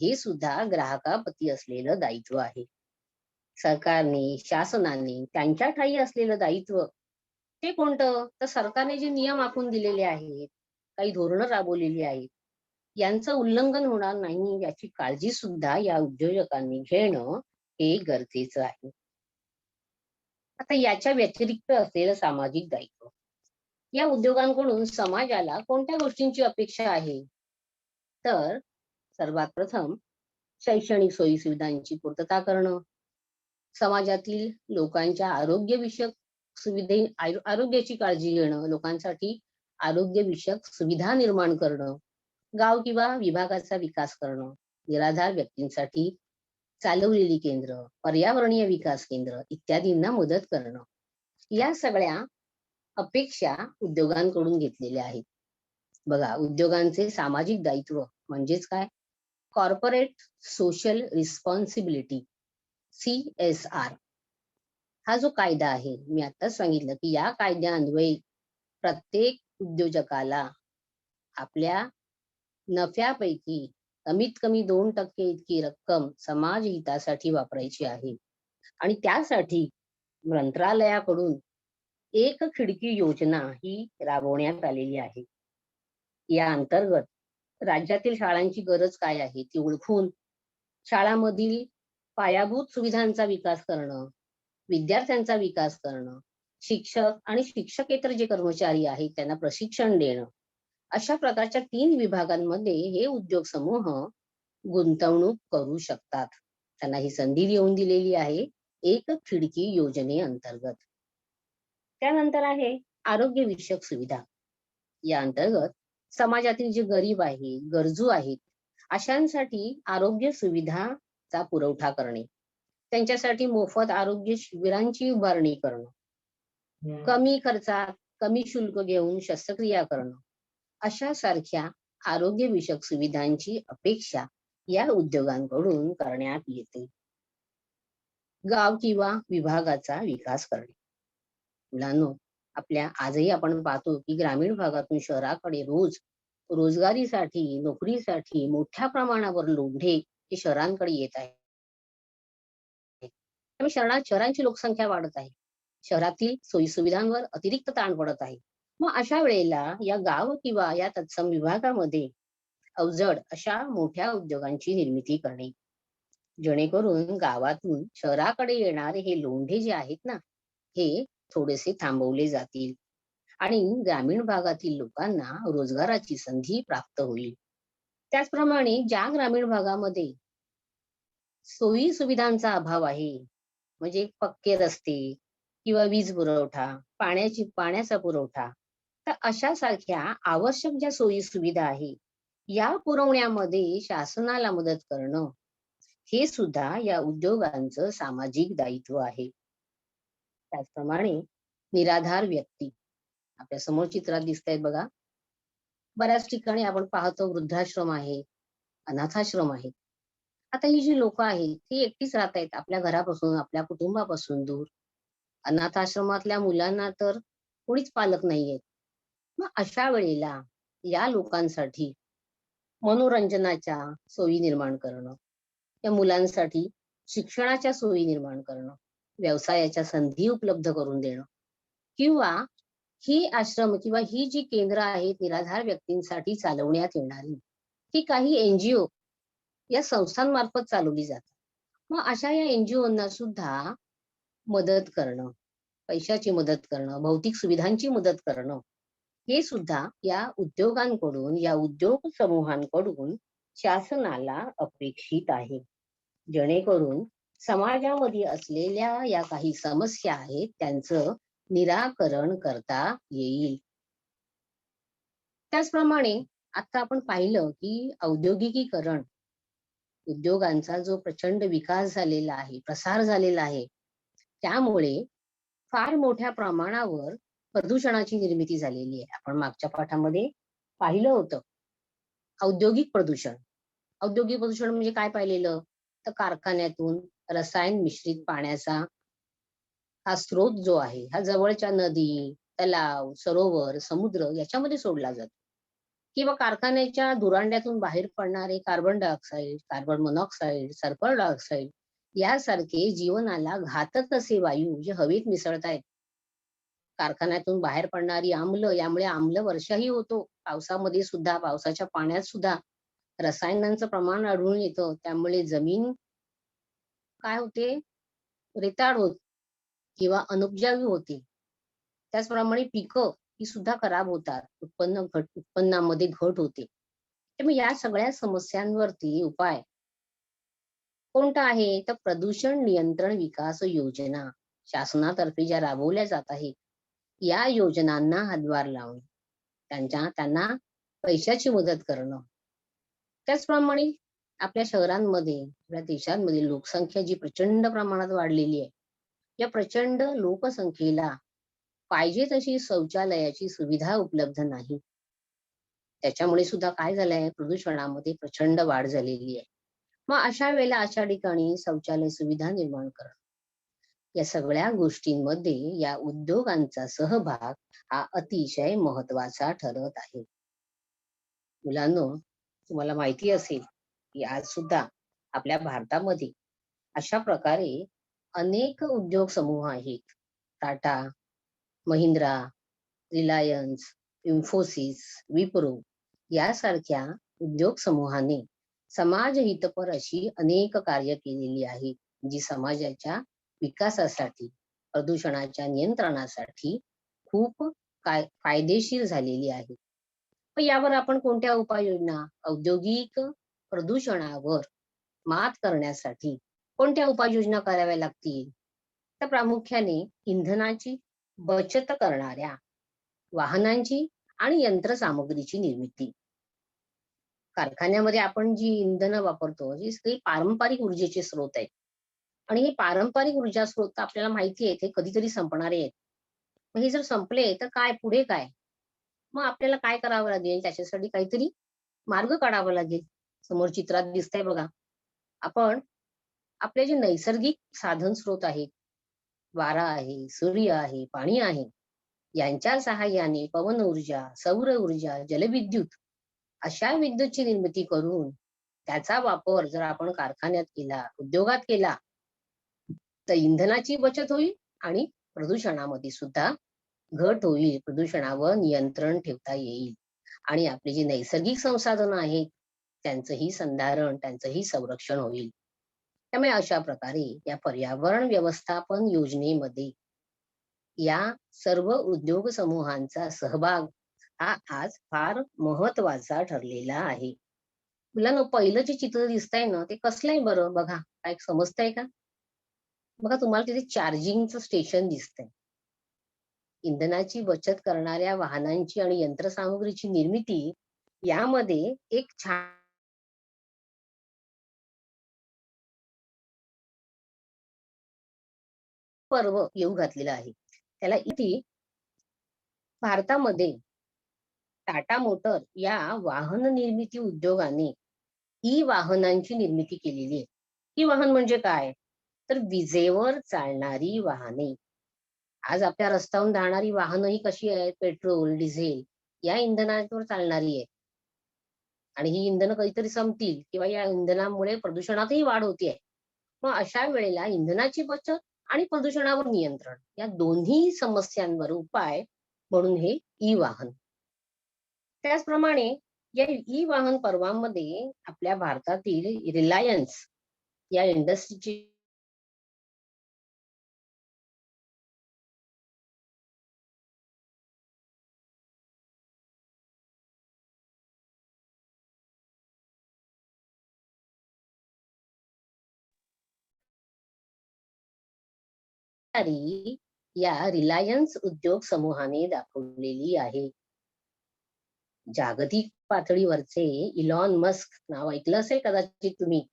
हे सुद्धा ग्राहकाप्रती असलेलं दायित्व आहे. सरकारने, शासनाने त्यांच्या ठायी असलेलं दायित्व ते कोणतं? तर सरकारने जे नियम आखून दिलेले आहेत, काही धोरणं राबवलेली आहेत, यांचं उल्लंघन होणार नाही याची काळजी सुद्धा या उद्योजकांनी घेणं हे गरजेचं आहे. आता याच्या व्यतिरिक्त असलेलं सामाजिक दायित्व, या उद्योगांकडून समाजाला कोणत्या गोष्टींची अपेक्षा आहे? तर सर्वात प्रथम शैक्षणिक सोयी सुविधांची पूर्तता करणं, समाजातील लोकांच्या आरोग्यविषयक आरोग्याची काळजी घेणं, लोकांसाठी आरोग्यविषयक सुविधा निर्माण करणं, गाव किंवा विभागाचा विकास करणं, निराधार व्यक्तींसाठी चालवलेली केंद्र, पर्यावरणीय विकास केंद्र इत्यादींना मदत करणं, या सगळ्या अपेक्षा उद्योगांकडून घेतलेल्या आहेत. बघा, उद्योगांचे सामाजिक दायित्व म्हणजेच काय? Corporate social responsibility, CSR. हा जो कायदा आहे, मी आताच सांगितलं की या कायद्यान्वये प्रत्येक उद्योजकाला आपल्या नफ्यापैकी कमीत कमी 2% इतकी रक्कम समाज हितासाठी वापरायची आहे. आणि त्यासाठी मंत्रालयाकडून एक खिडकी योजना ही राबवण्यात आलेली आहे. या अंतर्गत राज्यातील शाळांची गरज काय आहे ती ओळखून शाळांमधील पायाभूत सुविधांचा विकास करणं, विद्यार्थ्यांचा विकास करणं, शिक्षक आणि शिक्षकेतर जे कर्मचारी आहेत त्यांना प्रशिक्षण देणं, अशा प्रकारच्या 3 विभागांमध्ये हे उद्योग समूह गुंतवणूक करू शकतात. त्यांना ही संधी देऊन दिलेली आहे एक खिडकी योजनेअंतर्गत. त्यानंतर आहे आरोग्य विषयक सुविधा. या अंतर्गत समाजातील जे गरीब आहे, गरजू आहेत, अशांसाठी आरोग्य सुविधाचा पुरवठा करणे, त्यांच्यासाठी मोफत आरोग्य शिबिरांची उभारणी करणं, कमी खर्चात कमी शुल्क घेऊन शस्त्रक्रिया करणं, अशा सारख्या आरोग्य विषयक सुविधांची अपेक्षा या उद्योगांकडून करण्यात येते. गाव किंवा विभागाचा विकास करणे. मुलांनो, आपल्या आजही आपण पाहतो की ग्रामीण भागातून शहराकडे रोजगारीसाठी, नोकरीसाठी मोठ्या प्रमाणावर लोंढे हे शहरांकडे येत आहेत. त्यामुळे शहरांची लोकसंख्या वाढत आहे. शहरातील सोयी सुविधांवर अतिरिक्त ताण पडत आहे. मग अशा वेळेला या गाव किंवा या तत्सम विभागामध्ये अवजड अशा मोठ्या उद्योगांची निर्मिती करणे, जेणेकरून गावातून शहराकडे येणारे हे लोंढे जे आहेत ना, हे थोडेसे थांबवले जातील आणि ग्रामीण भागातील लोकांना रोजगाराची संधी प्राप्त होईल. त्याचप्रमाणे ज्या ग्रामीण भागामध्ये सोयी सुविधांचा अभाव आहे, म्हणजे पक्के रस्ते किंवा वीज पुरवठा, पाण्याचा पुरवठा, तर अशा सारख्या आवश्यक ज्या सोयी सुविधा आहे, या पुरवण्यामध्ये शासनाला मदत करणं, हे सुद्धा या उद्योगांचं सामाजिक दायित्व आहे. त्याचप्रमाणे निराधार व्यक्ती आपल्या समोर चित्रात दिसत आहेत बघा. बऱ्याच ठिकाणी आपण पाहतो वृद्धाश्रम आहे, अनाथाश्रम आहे. आता ही जी लोक आहेत ती एकटीच राहत आहेत आपल्या घरापासून, आपल्या कुटुंबापासून दूर. अनाथ आश्रमातल्या मुलांना तर कोणीच पालक नाहीयेत. मग अशा वेळेला या लोकांसाठी मनोरंजनाच्या सोयी निर्माण करणं, त्या मुलांसाठी शिक्षणाच्या सोयी निर्माण करणं, व्यवसायाच्या संधी उपलब्ध करून देणं, किंवा ही आश्रम किंवा ही जी केंद्र आहेत निराधार व्यक्तींसाठी चालवण्यात येणारी, ही काही NGO या संस्थांमार्फत चालवली जातात. मग अशा या NGOंना सुद्धा मदत करणं, पैशाची मदत करणं, भौतिक सुविधांची मदत करणं, हे सुद्धा या उद्योगांकडून, या उद्योग समूहांकडून शासनाला अपेक्षित आहे. जेणेकरून समाजामध्ये असलेल्या या काही समस्या आहेत त्यांचं निराकरण करता येईल. त्याचप्रमाणे आता आपण पाहिलं की औद्योगिकीकरण, उद्योगांचा जो प्रचंड विकास झालेला आहे, प्रसार झालेला आहे, त्यामुळे फार मोठ्या प्रमाणावर प्रदूषणाची निर्मिती झालेली आहे. आपण मागच्या पाठामध्ये पाहिलं होतं औद्योगिक प्रदूषण. औद्योगिक प्रदूषण म्हणजे काय पाहिलेलं? तर कारखान्यातून रसायन मिश्रित पाण्याचा हा स्रोत जो आहे, हा जवळच्या नदी, तलाव, सरोवर, समुद्र याच्यामध्ये सोडला जातो. किंवा कारखान्याच्या धुरांड्यातून बाहेर पडणारे carbon dioxide, carbon monoxide, sulphur dioxide यासारखे जीवनाला घातक असे वायू जे हवेत मिसळतायत. कारखान्यातून बाहेर पडणारी आम्ल, यामुळे आम्ल वर्षाही होतो. पावसामध्ये सुद्धा, पावसाच्या पाण्यात सुद्धा रसायनांचं प्रमाण आढळून येतं. त्यामुळे जमीन काय होते? रेताड होत किंवा अनुपजाऊ होते. त्याचप्रमाणे पिकं ही सुद्धा खराब होतात. उत्पन्नामध्ये घट होते. त्यामुळे या सगळ्या समस्यांवरती उपाय कोणता आहे? तर प्रदूषण नियंत्रण विकास योजना शासनातर्फे ज्या राबवल्या जात आहेत, या योजनांना हातभार लावून त्यांना पैशाची मदत करणं. त्याचप्रमाणे आपल्या शहरांमध्ये, आपल्या देशांमध्ये लोकसंख्या जी प्रचंड प्रमाणात वाढलेली आहे, या प्रचंड लोकसंख्येला पाहिजे तशी शौचालयाची सुविधा उपलब्ध नाही. त्याच्यामुळे सुद्धा काय झालंय? प्रदूषणामध्ये प्रचंड वाढ झालेली आहे. मग अशा वेळेला अशा ठिकाणी शौचालय सुविधा निर्माण करणं, या सगळ्या गोष्टींमध्ये या उद्योगांचा सहभाग हा अतिशय महत्वाचा ठरत आहे. मुलांनो, तुम्हाला माहिती असेल की आज सुद्धा आपल्या भारतामध्ये अशा प्रकारे अनेक उद्योग समूह आहेत. टाटा, महिंद्रा, रिलायन्स, इन्फोसिस, विप्रो यासारख्या उद्योग समूहाने समाजहितपर अशी अनेक कार्य केलेली आहेत, जी समाजाच्या विकासासाठी, प्रदूषणाच्या नियंत्रणासाठी खूप फायदेशीर झालेली आहे. पण यावर आपण कोणत्या उपाययोजना, औद्योगिक प्रदूषणावर मात करण्यासाठी कोणत्या उपाययोजना कराव्या लागतील? तर प्रामुख्याने इंधनाची बचत करणाऱ्या वाहनांची आणि यंत्रसामुग्रीची निर्मिती. कारखान्यामध्ये आपण जी इंधन वापरतो, ही सगळी पारंपरिक ऊर्जेचे स्रोत आहेत. आणि हे पारंपरिक ऊर्जा स्रोत आपल्याला माहिती आहे ते कधीतरी संपणारे आहेत. मग हे जर संपले तर काय पुढे काय? मग आपल्याला काय करावं लागेल? त्याच्यासाठी काहीतरी मार्ग काढावा लागेल. समोर चित्रात दिसतंय बघा. आपण आपले जे नैसर्गिक साधन स्रोत आहेत, वारा आहे, सूर्य आहे, पाणी आहे, यांच्या सहाय्याने पवन ऊर्जा, सौर ऊर्जा, जलविद्युत अशा विद्युतची निर्मिती करून त्याचा वापर जर आपण कारखान्यात केला, उद्योगात केला, तर इंधनाची बचत होईल आणि प्रदूषणामध्ये सुद्धा घट होईल. प्रदूषणावर नियंत्रण ठेवता येईल आणि आपली जी नैसर्गिक संसाधनं आहेत त्यांचंही संधारण, त्यांचंही संरक्षण होईल. त्यामुळे अशा प्रकारे या पर्यावरण व्यवस्थापन योजनेमध्ये या सर्व उद्योग समूहांचा सहभाग हा आज फार महत्वाचा ठरलेला आहे. मुलांनो, पहिलं जे चित्र दिसतंय ना, ते कसलं आहे बरं? बघा, काय समजतंय का? बघा, तुम्हाला तिथे चार्जिंगचं स्टेशन दिसतंय. इंधनाची बचत करणाऱ्या वाहनांची आणि यंत्रसामुग्रीची निर्मिती यामध्ये एक छान पर्व येऊ घातलेलं आहे. त्याला इथे भारतामध्ये टाटा मोटर या वाहन निर्मिती उद्योगाने ई वाहनांची निर्मिती केलेली आहे. ई वाहन म्हणजे काय? तर विजेवर चालणारी वाहने. आज आपल्या रस्त्यावरून धावणारी वाहनं ही कशी आहेत? पेट्रोल, डिझेल या इंधनावर चालणारी आहे. आणि ही इंधनं कधीतरी संपतील किंवा या इंधनामुळे प्रदूषणातही वाढ होतीये. मग अशा वेळेला इंधनाची बचत आणि प्रदूषणावर नियंत्रण या दोन्ही समस्यांवर उपाय म्हणून हे ई वाहन. त्याचप्रमाणे या ई वाहन पर्वामध्ये आपल्या भारतातील रिलायन्स या इंडस्ट्रीची या रिलायन्स उद्योग समूहाने दाखवलेली आहे. जागतिक पातळीवरचे इलॉन मस्क नाव ऐकलं असेल कदाचित तुम्ही.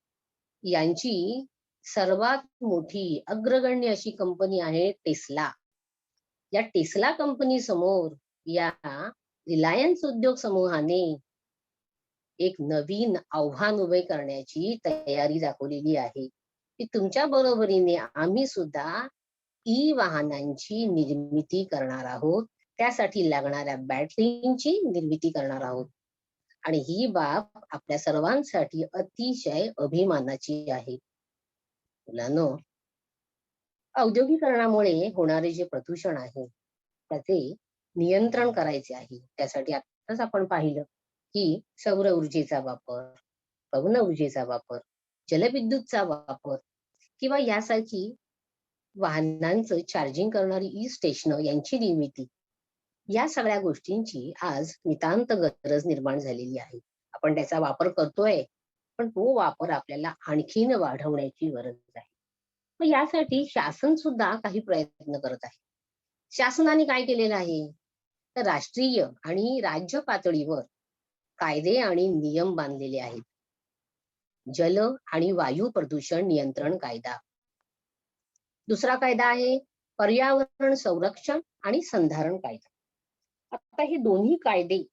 यांची सर्वात मोठी अग्रगण्य अशी कंपनी आहे टेस्ला. या टेस्ला कंपनी समोर या रिलायन्स उद्योग समूहाने एक नवीन आव्हान उभे करण्याची तयारी दाखवलेली आहे की तुमच्या बरोबरीने आम्ही सुद्धा ई वाहनांची निर्मिती करणार आहोत. त्यासाठी लागणाऱ्या बॅटरींची निर्मिती करणार आहोत. आणि ही बाब आपल्या सर्वांसाठी अतिशय अभिमानाची आहे. मुलांनो, औद्योगिकरणामुळे होणारे जे प्रदूषण आहे त्याचे नियंत्रण करायचे आहे. त्यासाठी आताच आपण पाहिलं की सौर ऊर्जेचा वापर, पवन ऊर्जेचा वापर, जलविद्युतचा वापर किंवा यासारखी वाहनांचं चार्जिंग करणारी ई स्टेशन यांची निर्मिती या सगळ्या गोष्टींची आज नितांत गरज निर्माण झालेली आहे. आपण त्याचा वापर करतोय, पण तो वापर आपल्याला आणखीन वाढवण्याची गरज आहे. मग यासाठी शासन सुद्धा काही प्रयत्न करत आहे. शासनाने काय केलेलं आहे? तर राष्ट्रीय आणि राज्य पातळीवर कायदे आणि नियम बांधलेले आहेत. जल आणि वायू प्रदूषण नियंत्रण कायदा. दुसरा कायदा आहे पर्यावरण संरक्षण आणि संधारण कायदा. आता हे दोन्ही कायदे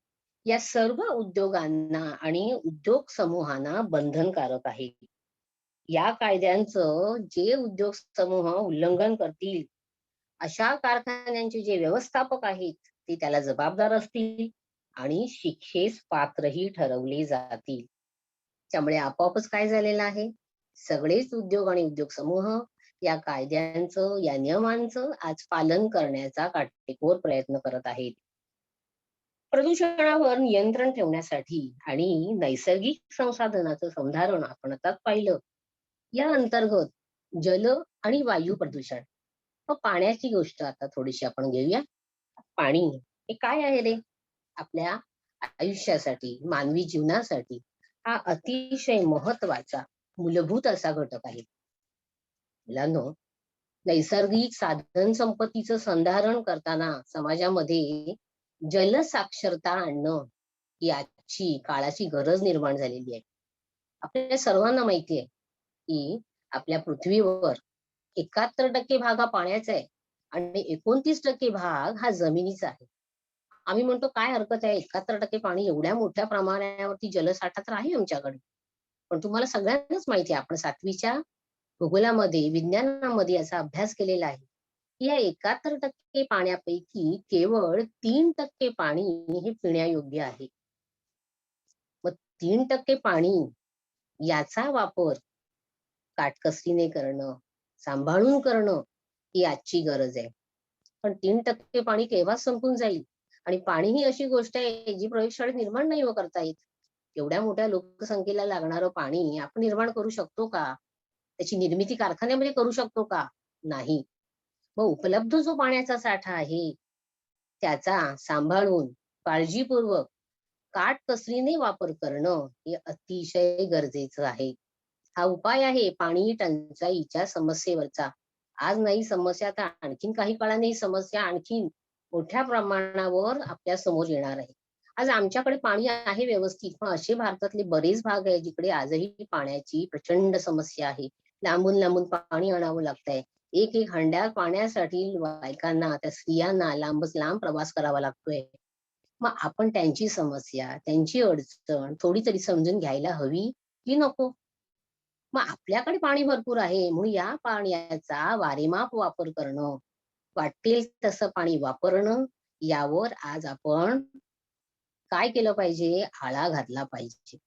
या सर्व उद्योगांना आणि उद्योग समूहांना बंधनकारक आहे. या कायद्यांचं जे उद्योग समूह उल्लंघन करतील अशा कारखान्यांचे जे व्यवस्थापक आहेत ते त्याला जबाबदार असतील आणि शिक्षेस पात्रही ठरवले जातील. त्यामुळे आपोआपच काय झालेलं आहे? सगळेच उद्योग आणि उद्योग समूह या कायद्यांचं या नियमांचं आज पालन करण्याचा काटेकोर प्रयत्न करत आहेत. प्रदूषणावर नियंत्रण ठेवण्यासाठी आणि नैसर्गिक संसाधनाचं संधारण आपण आताच पाहिलं. या अंतर्गत जल आणि वायू प्रदूषण. मग पाण्याची गोष्ट आता थोडीशी आपण घेऊया. पाणी हे काय आहे रे? आपल्या आयुष्यासाठी, मानवी जीवनासाठी हा अतिशय महत्वाचा मूलभूत असा घटक आहे. मुलांनो, नैसर्गिक साधन संपत्तीचं संधारण करताना समाजामध्ये जलसाक्षरता आणणं ही आजची काळाची गरज निर्माण झालेली आहे. आपल्या सर्वांना माहिती आहे की आपल्या पृथ्वीवर 71% भाग हा पाण्याचा आहे आणि 29% भाग हा जमिनीचा आहे. आम्ही म्हणतो काय हरकत आहे, 71% पाणी एवढ्या मोठ्या प्रमाणावरती जलसाठा तर आहे आमच्याकडे. पण तुम्हाला सगळ्यांनाच माहिती आहे, आपण 7वीच्या भूगोलामध्ये विज्ञानामध्ये याचा अभ्यास केलेला आहे. या 71% पाण्यापैकी केवळ 3% पाणी हे पिण्यायोग्य आहे. मग 3% पाणी याचा वापर काटकसरीने करणं, सांभाळून करणं ही आजची गरज आहे. पण 3% पाणी केव्हा संपून जाईल. आणि पाणी ही अशी गोष्ट आहे जी प्रयोगशाळेत निर्माण नाही करता येत. एवढ्या मोठ्या लोकसंख्येला लागणारं पाणी आपण निर्माण करू शकतो का? त्याची निर्मिती कारखान्यामध्ये करू शकतो का? नाही. मग उपलब्ध जो पाण्याचा साठा आहे त्याचा सांभाळून काळजीपूर्वक काटकसरीने वापर करणं हे अतिशय गरजेचं आहे. हा उपाय आहे पाणी टंचाईच्या समस्येवरचा. आज नाही समस्या, तर आणखीन काही काळाने ही समस्या आणखीन मोठ्या प्रमाणावर आपल्या समोर येणार आहे. आज आमच्याकडे पाणी आहे व्यवस्थित, पण असे भारतातले बरेच भाग आहे जिकडे आजही पाण्याची प्रचंड समस्या आहे. लांबून लांबून पाणी आणावं लागतंय. एक एक हंड्या पाण्यासाठी बायकांना, त्या स्त्रियांना लांबच लांब प्रवास करावा लागतोय. मग आपण त्यांची समस्या, त्यांची अडचण थोडी तरी समजून घ्यायला हवी की नको? मग आपल्याकडे पाणी भरपूर आहे म्हणून या पाण्याचा वारेमाप वापर करणं, वाटेल तसं पाणी वापरणं, यावर आज आपण काय केलं पाहिजे? आळा घातला पाहिजे.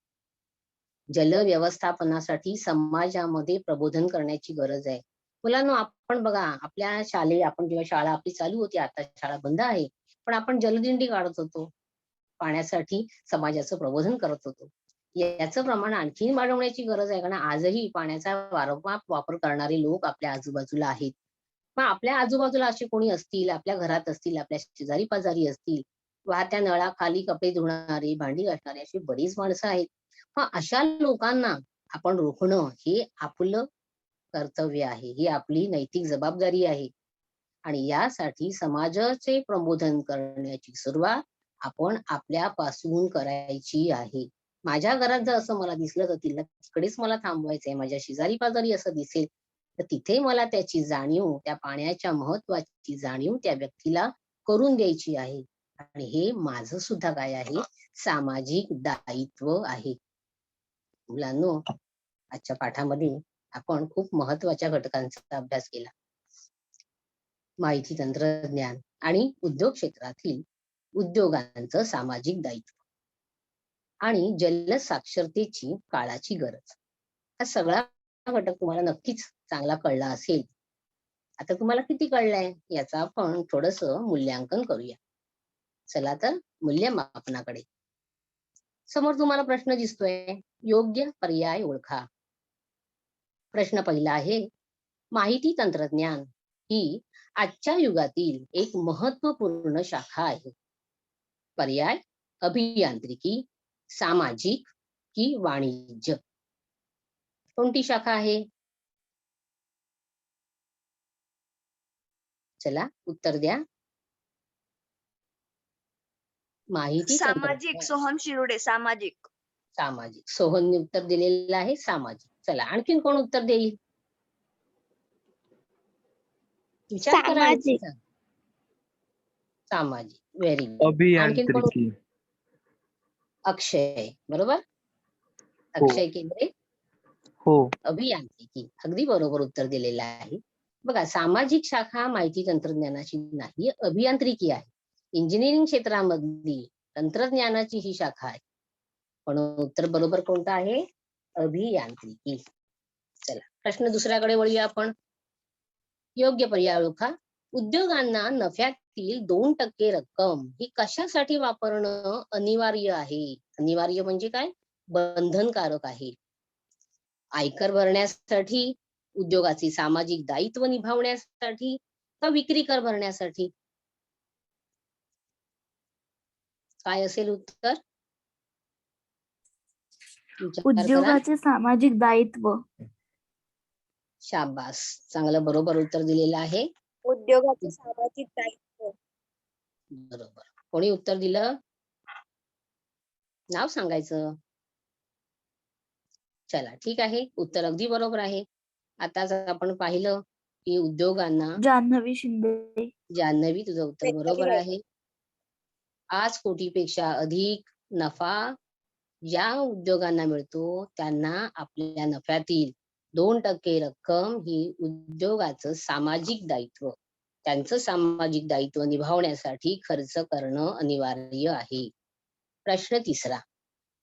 जल व्यवस्थापनासाठी समाजामध्ये प्रबोधन करण्याची गरज आहे. मुलांनो, आपण बघा आपल्या आपण जेव्हा शाळा आपली चालू होती, आता शाळा बंद आहे, पण आपण जलदिंडी काढत होतो. पाण्यासाठी समाजाचं प्रबोधन करत होतो. याचं प्रमाण आणखी वाढवण्याची गरज आहे, कारण आजही पाण्याचा वारंवार वापर करणारे लोक आपल्या आजूबाजूला आहेत. मग आपल्या आजूबाजूला असे कोणी असतील, आपल्या घरात असतील, आपल्या शेजारी पाजारी असतील, वाहत्या नळाखाली कपडे धुणारे, भांडी घासणारे अशी बरीच माणसं आहेत. मग अशा लोकांना आपण रोखणं हे आपलं कर्तव्य आहे, ही आपली नैतिक जबाबदारी आहे. आणि यासाठी समाजाचे प्रबोधन करण्याची सुरुवात आपण आपल्यापासून करायची आहे. माझ्या घरात जर असं मला दिसलं तर तिकडेच मला थांबवायचंय. माझ्या शेजारी पाजारी असं दिसेल तर तिथे मला त्याची जाणीव, त्या पाण्याच्या महत्वाची जाणीव त्या व्यक्तीला करून द्यायची आहे. आणि हे माझं सुद्धा काय आहे? सामाजिक दायित्व आहे. मुलांनो, आजच्या पाठामध्ये आपण खूप महत्वाच्या घटकांचा अभ्यास केला. माहिती तंत्रज्ञान आणि उद्योग क्षेत्रातील उद्योगांचं सामाजिक दायित्व आणि जल साक्षरतेची काळाची गरज, हा सगळा घटक तुम्हाला नक्कीच चांगला कळला असेल. आता तुम्हाला किती कळलंय याचा आपण थोडस मूल्यांकन करूया. चला तर मूल्यमापनाकडे. समोर तुम्हाला प्रश्न दिसतोय, योग्य पर्याय ओळखा. प्रश्न पहिला आहे, माहिती तंत्रज्ञान ही आजच्या युगातील एक महत्वपूर्ण शाखा आहे. पर्याय, अभियांत्रिकी, सामाजिक की वाणिज्य. कोणती शाखा आहे? चला उत्तर द्या. माहिती सामाजिक. तंत्रज्ञान. सोहम शिरोडे. सामाजिक. सामाजिक. सोहनने उत्तर दिलेलं आहे सामाजिक. चला आणखीन कोण उत्तर देईल? विचार करा आणखी. सामाजिक. सामाजिक. Very good. आणखीन कोण? अभियांत्रिकी. अक्षय. बरोबर. हो. अक्षय केंद्रे. हो. अभियांत्रिकी. अगदी बरोबर उत्तर दिलेलं आहे. बघा, सामाजिक शाखा माहिती तंत्रज्ञानाची नाही, अभियांत्रिकी आहे. इंजिनिअरिंग क्षेत्रामधली तंत्रज्ञानाची ही शाखा आहे. म्हणून उत्तर बरोबर कोणतं आहे? अभियांत्रिकी. चला प्रश्न दुसऱ्याकडे वळूया आपण. योग्य पर्याय ओळखा. उद्योगांना नफ्यातील 2% रक्कम ही कशासाठी वापरणं अनिवार्य आहे? अनिवार्य म्हणजे काय? बंधनकारक आहे. आयकर भरण्यासाठी, उद्योगाचे सामाजिक दायित्व निभावण्यासाठी का विक्री कर भरण्यासाठी? काय असेल उत्तर? विचार करा. उद्योगाचे सामाजिक दायित्व. शाबास, चांगलं बरोबर उत्तर दिलेलं आहे. उद्योगाचे सामाजिक दायित्व. बरोबर. कोणी उत्तर दिलं? नाव सांगायचं. चला ठीक आहे, उत्तर अगदी बरोबर आहे. आताच आपण पाहिलं की उद्योगांना. जान्हवी शिंदे. जान्हवी, तुझं उत्तर बरोबर आहे. 5 कोटीपेक्षा अधिक नफा ज्या उद्योगांना मिळतो त्यांना आपल्या नफ्यातील 2% रक्कम ही उद्योगाचं सामाजिक दायित्व, त्यांचं सामाजिक दायित्व निभावण्यासाठी खर्च करणं अनिवार्य आहे. प्रश्न तिसरा,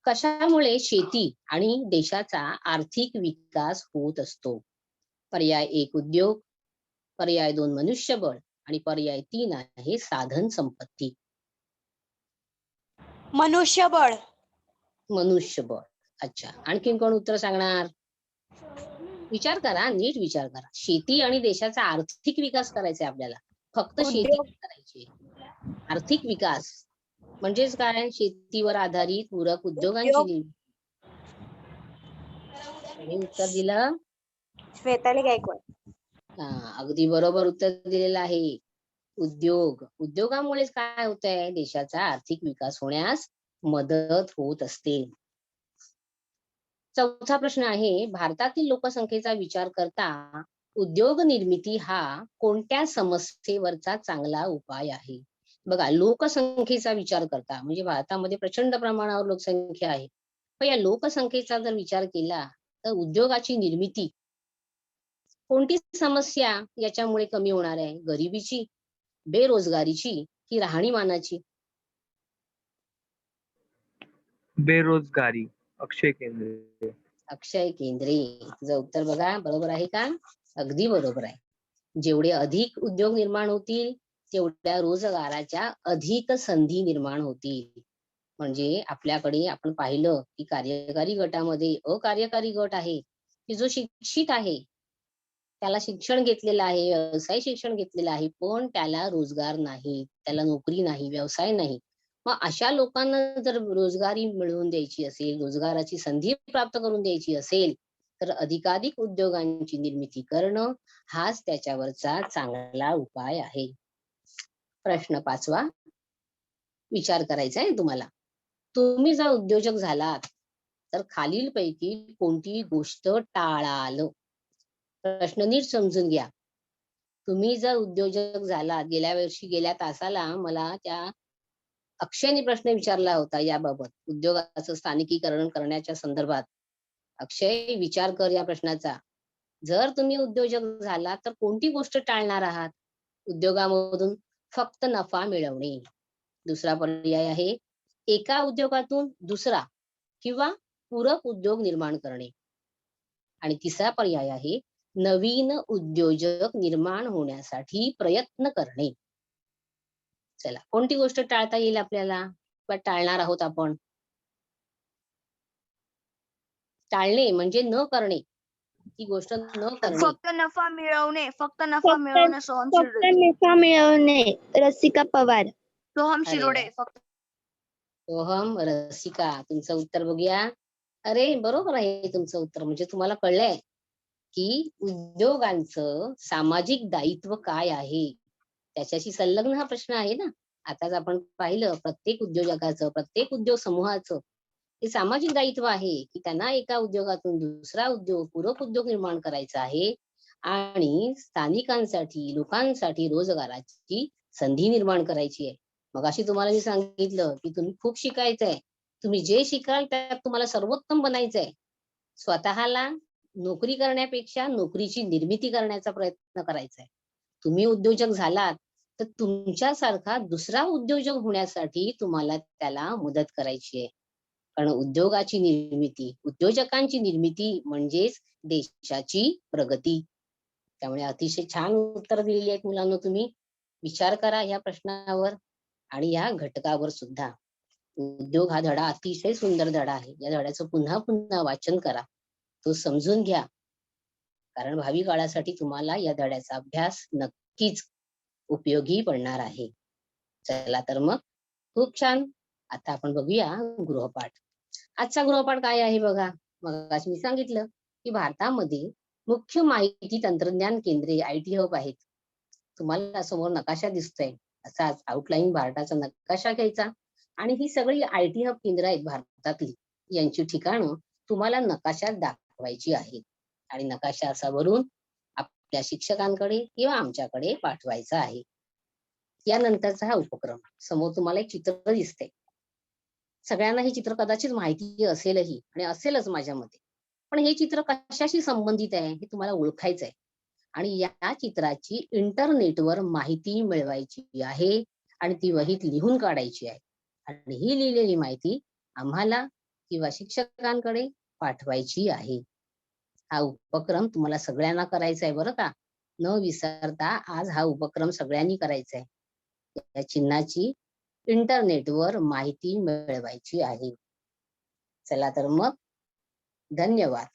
कशामुळे शेती आणि देशाचा आर्थिक विकास होत असतो? पर्याय 1 उद्योग, पर्याय 2 मनुष्यबळ आणि पर्याय 3 आहे साधन संपत्ती. मनुष्यबळ. मनुष्यबळ. अच्छा, आणखीन कोण उत्तर सांगणार? विचार करा, नीट विचार करा. शेती आणि देशाचा आर्थिक विकास करायचा आपल्याला. फक्त शेती उद्योग. करायची. आर्थिक विकास म्हणजेच काय? शेतीवर आधारित पूरक उद्योगांची निर्मिती. कोणी उत्तर दिलं? श्वेताली गायकवाड. अगदी बरोबर उत्तर दिलेलं आहे. उद्योग. उद्योगामुळेच काय होतंय? देशाचा आर्थिक विकास होण्यास मदत होत असते. चौथा प्रश्न आहे, भारतातील लोकसंख्येचा विचार करता उद्योग निर्मिती हा कोणत्या समस्येवरचा चांगला उपाय आहे? बघा, लोकसंख्येचा विचार करता म्हणजे भारतामध्ये प्रचंड प्रमाणावर लोकसंख्या आहे, पण या लोकसंख्येचा जर विचार केला तर उद्योगाची निर्मिती, कोणती समस्या याच्यामुळे कमी होणार आहे? गरिबीची, बेरोजगारीची की राहणीमानाची? बेरोजगारी. अक्षय केंद्रे. अक्षय केंद्रे. तुझं उत्तर बघा बरोबर आहे का? अगदी बरोबर आहे. जेवढे अधिक उद्योग निर्माण होतील तेवढ्या रोजगाराच्या अधिक संधी निर्माण होतील. म्हणजे आपल्याकडे आपण पाहिलं की कार्यकारी गटामध्ये अकार्यकारी गट आहे की जो शिक्षित आहे, त्याला शिक्षण घेतलेलं आहे, व्यवसाय शिक्षण घेतलेलं आहे, पण त्याला रोजगार नाही, त्याला नोकरी नाही, व्यवसाय नाही. मग अशा लोकांना जर रोजगारी मिळवून द्यायची असेल, रोजगाराची संधी प्राप्त करून द्यायची असेल, तर अधिकाधिक उद्योगांची निर्मिती करणं हाच त्याच्यावरचा चांगला उपाय आहे. प्रश्न 5वा विचार करायचा आहे तुम्हाला. तुम्ही जर उद्योजक झालात तर खालीलपैकी कोणती गोष्ट टाळाल? प्रश्न नीट समजून घ्या. तुम्ही जर उद्योजक झालात, गेल्या वर्षी गेल्या तासाला मला त्या अक्षयने प्रश्न विचारला होता याबाबत, उद्योगाचं स्थानिकीकरण करण्याच्या संदर्भात. अक्षय विचार कर या प्रश्नाचा. जर तुम्ही उद्योजक झालात तर कोणती गोष्ट टाळणार आहात? उद्योगामधून फक्त नफा मिळवणे. दुसरा पर्याय आहे एका उद्योगातून दुसरा किंवा पूरक उद्योग निर्माण करणे. आणि तिसरा पर्याय आहे नवीन उद्योजक निर्माण होण्यासाठी प्रयत्न करणे. चला, कोणती गोष्ट टाळता येईल आपल्याला वा टाळणार आहोत आपण? टाळणे म्हणजे न करणे, ती गोष्ट न करणे. फक्त नफा मिळवणे, फक्त नफा फक्त मिळवणे. सोहम फक्त शिरोडे. नफा मिळवणे. रसिका पवार. सोहम अरे शिरोडे. वा. फक्त सोहम, रसिका, तुमचं उत्तर बघूया. अरे बरोबर आहे तुमचं उत्तर. म्हणजे तुम्हाला कळलंय की उद्योगांचं सामाजिक दायित्व काय आहे, त्याच्याशी संलग्न हा प्रश्न आहे ना. आताच आपण पाहिलं प्रत्येक उद्योजकाचं, प्रत्येक उद्योग समूहाचं हे सामाजिक दायित्व आहे की त्यांना एका उद्योगातून दुसरा उद्योग, पूरक उद्योग निर्माण करायचा आहे आणि स्थानिकांसाठी, लोकांसाठी रोजगाराची संधी निर्माण करायची आहे. मगाशी तुम्हाला मी सांगितलं की तुम्ही खूप शिकायचंय, तुम्ही जे शिकाल त्यात तुम्हाला सर्वोत्तम बनायचंय. स्वतःला नोकरी करण्यापेक्षा नोकरीची निर्मिती करण्याचा प्रयत्न करायचा आहे. तुम्ही उद्योजक झालात तर तुमच्यासारखा दुसरा उद्योजक होण्यासाठी तुम्हाला त्याला मदत करायची आहे. कारण उद्योगाची निर्मिती, उद्योजकांची निर्मिती म्हणजेच देशाची प्रगती. त्यामुळे अतिशय छान उत्तर दिलेली आहेत मुलांना तुम्ही. विचार करा या प्रश्नावर आणि या घटकावर सुद्धा. उद्योग हा धडा अतिशय सुंदर धडा आहे. या धड्याचं पुन्हा पुन्हा वाचन करा, तो समजून घ्या, कारण भावी काळासाठी तुम्हाला या धड्याचा अभ्यास नक्कीच उपयोगी पडणार आहे. चला तर मग खूप छान. आता आपण बघूया गृहपाठ. आजचा गृहपाठ काय आहे बघा. मग मी सांगितलं की भारतामध्ये मुख्य माहिती तंत्रज्ञान केंद्रे IT हब आहेत. तुम्हाला समोर नकाशा दिसतोय, असाच आउटलाईन भारताचा नकाशा घ्यायचा आणि ही सगळी IT हब केंद्र आहेत भारतातली, यांची ठिकाणं तुम्हाला नकाशात दाखवायची आहेत आणि नकाशा असा भरून आपल्या शिक्षकांकडे किंवा आमच्याकडे पाठवायचा आहे. यानंतरचा हा उपक्रम. समोर तुम्हाला एक चित्र दिसते. सगळ्यांना हे चित्र कदाचित माहिती असेलही आणि असेलच माझ्या मते, पण हे चित्र कशाशी संबंधित आहे हे तुम्हाला ओळखायचं आहे आणि या चित्राची इंटरनेटवर माहिती मिळवायची आहे आणि ती वहीत लिहून काढायची आहे आणि ही लिहिलेली माहिती आम्हाला किंवा शिक्षकांकडे पाठवायची आहे. हा उपक्रम तुम्हाला सगळ्यांना करायचा आहे बरं का. न विसरता आज हा उपक्रम सगळ्यांनी करायचा आहे. या चिन्हाची इंटरनेटवर माहिती मिळवायची आहे. चला तर मग धन्यवाद.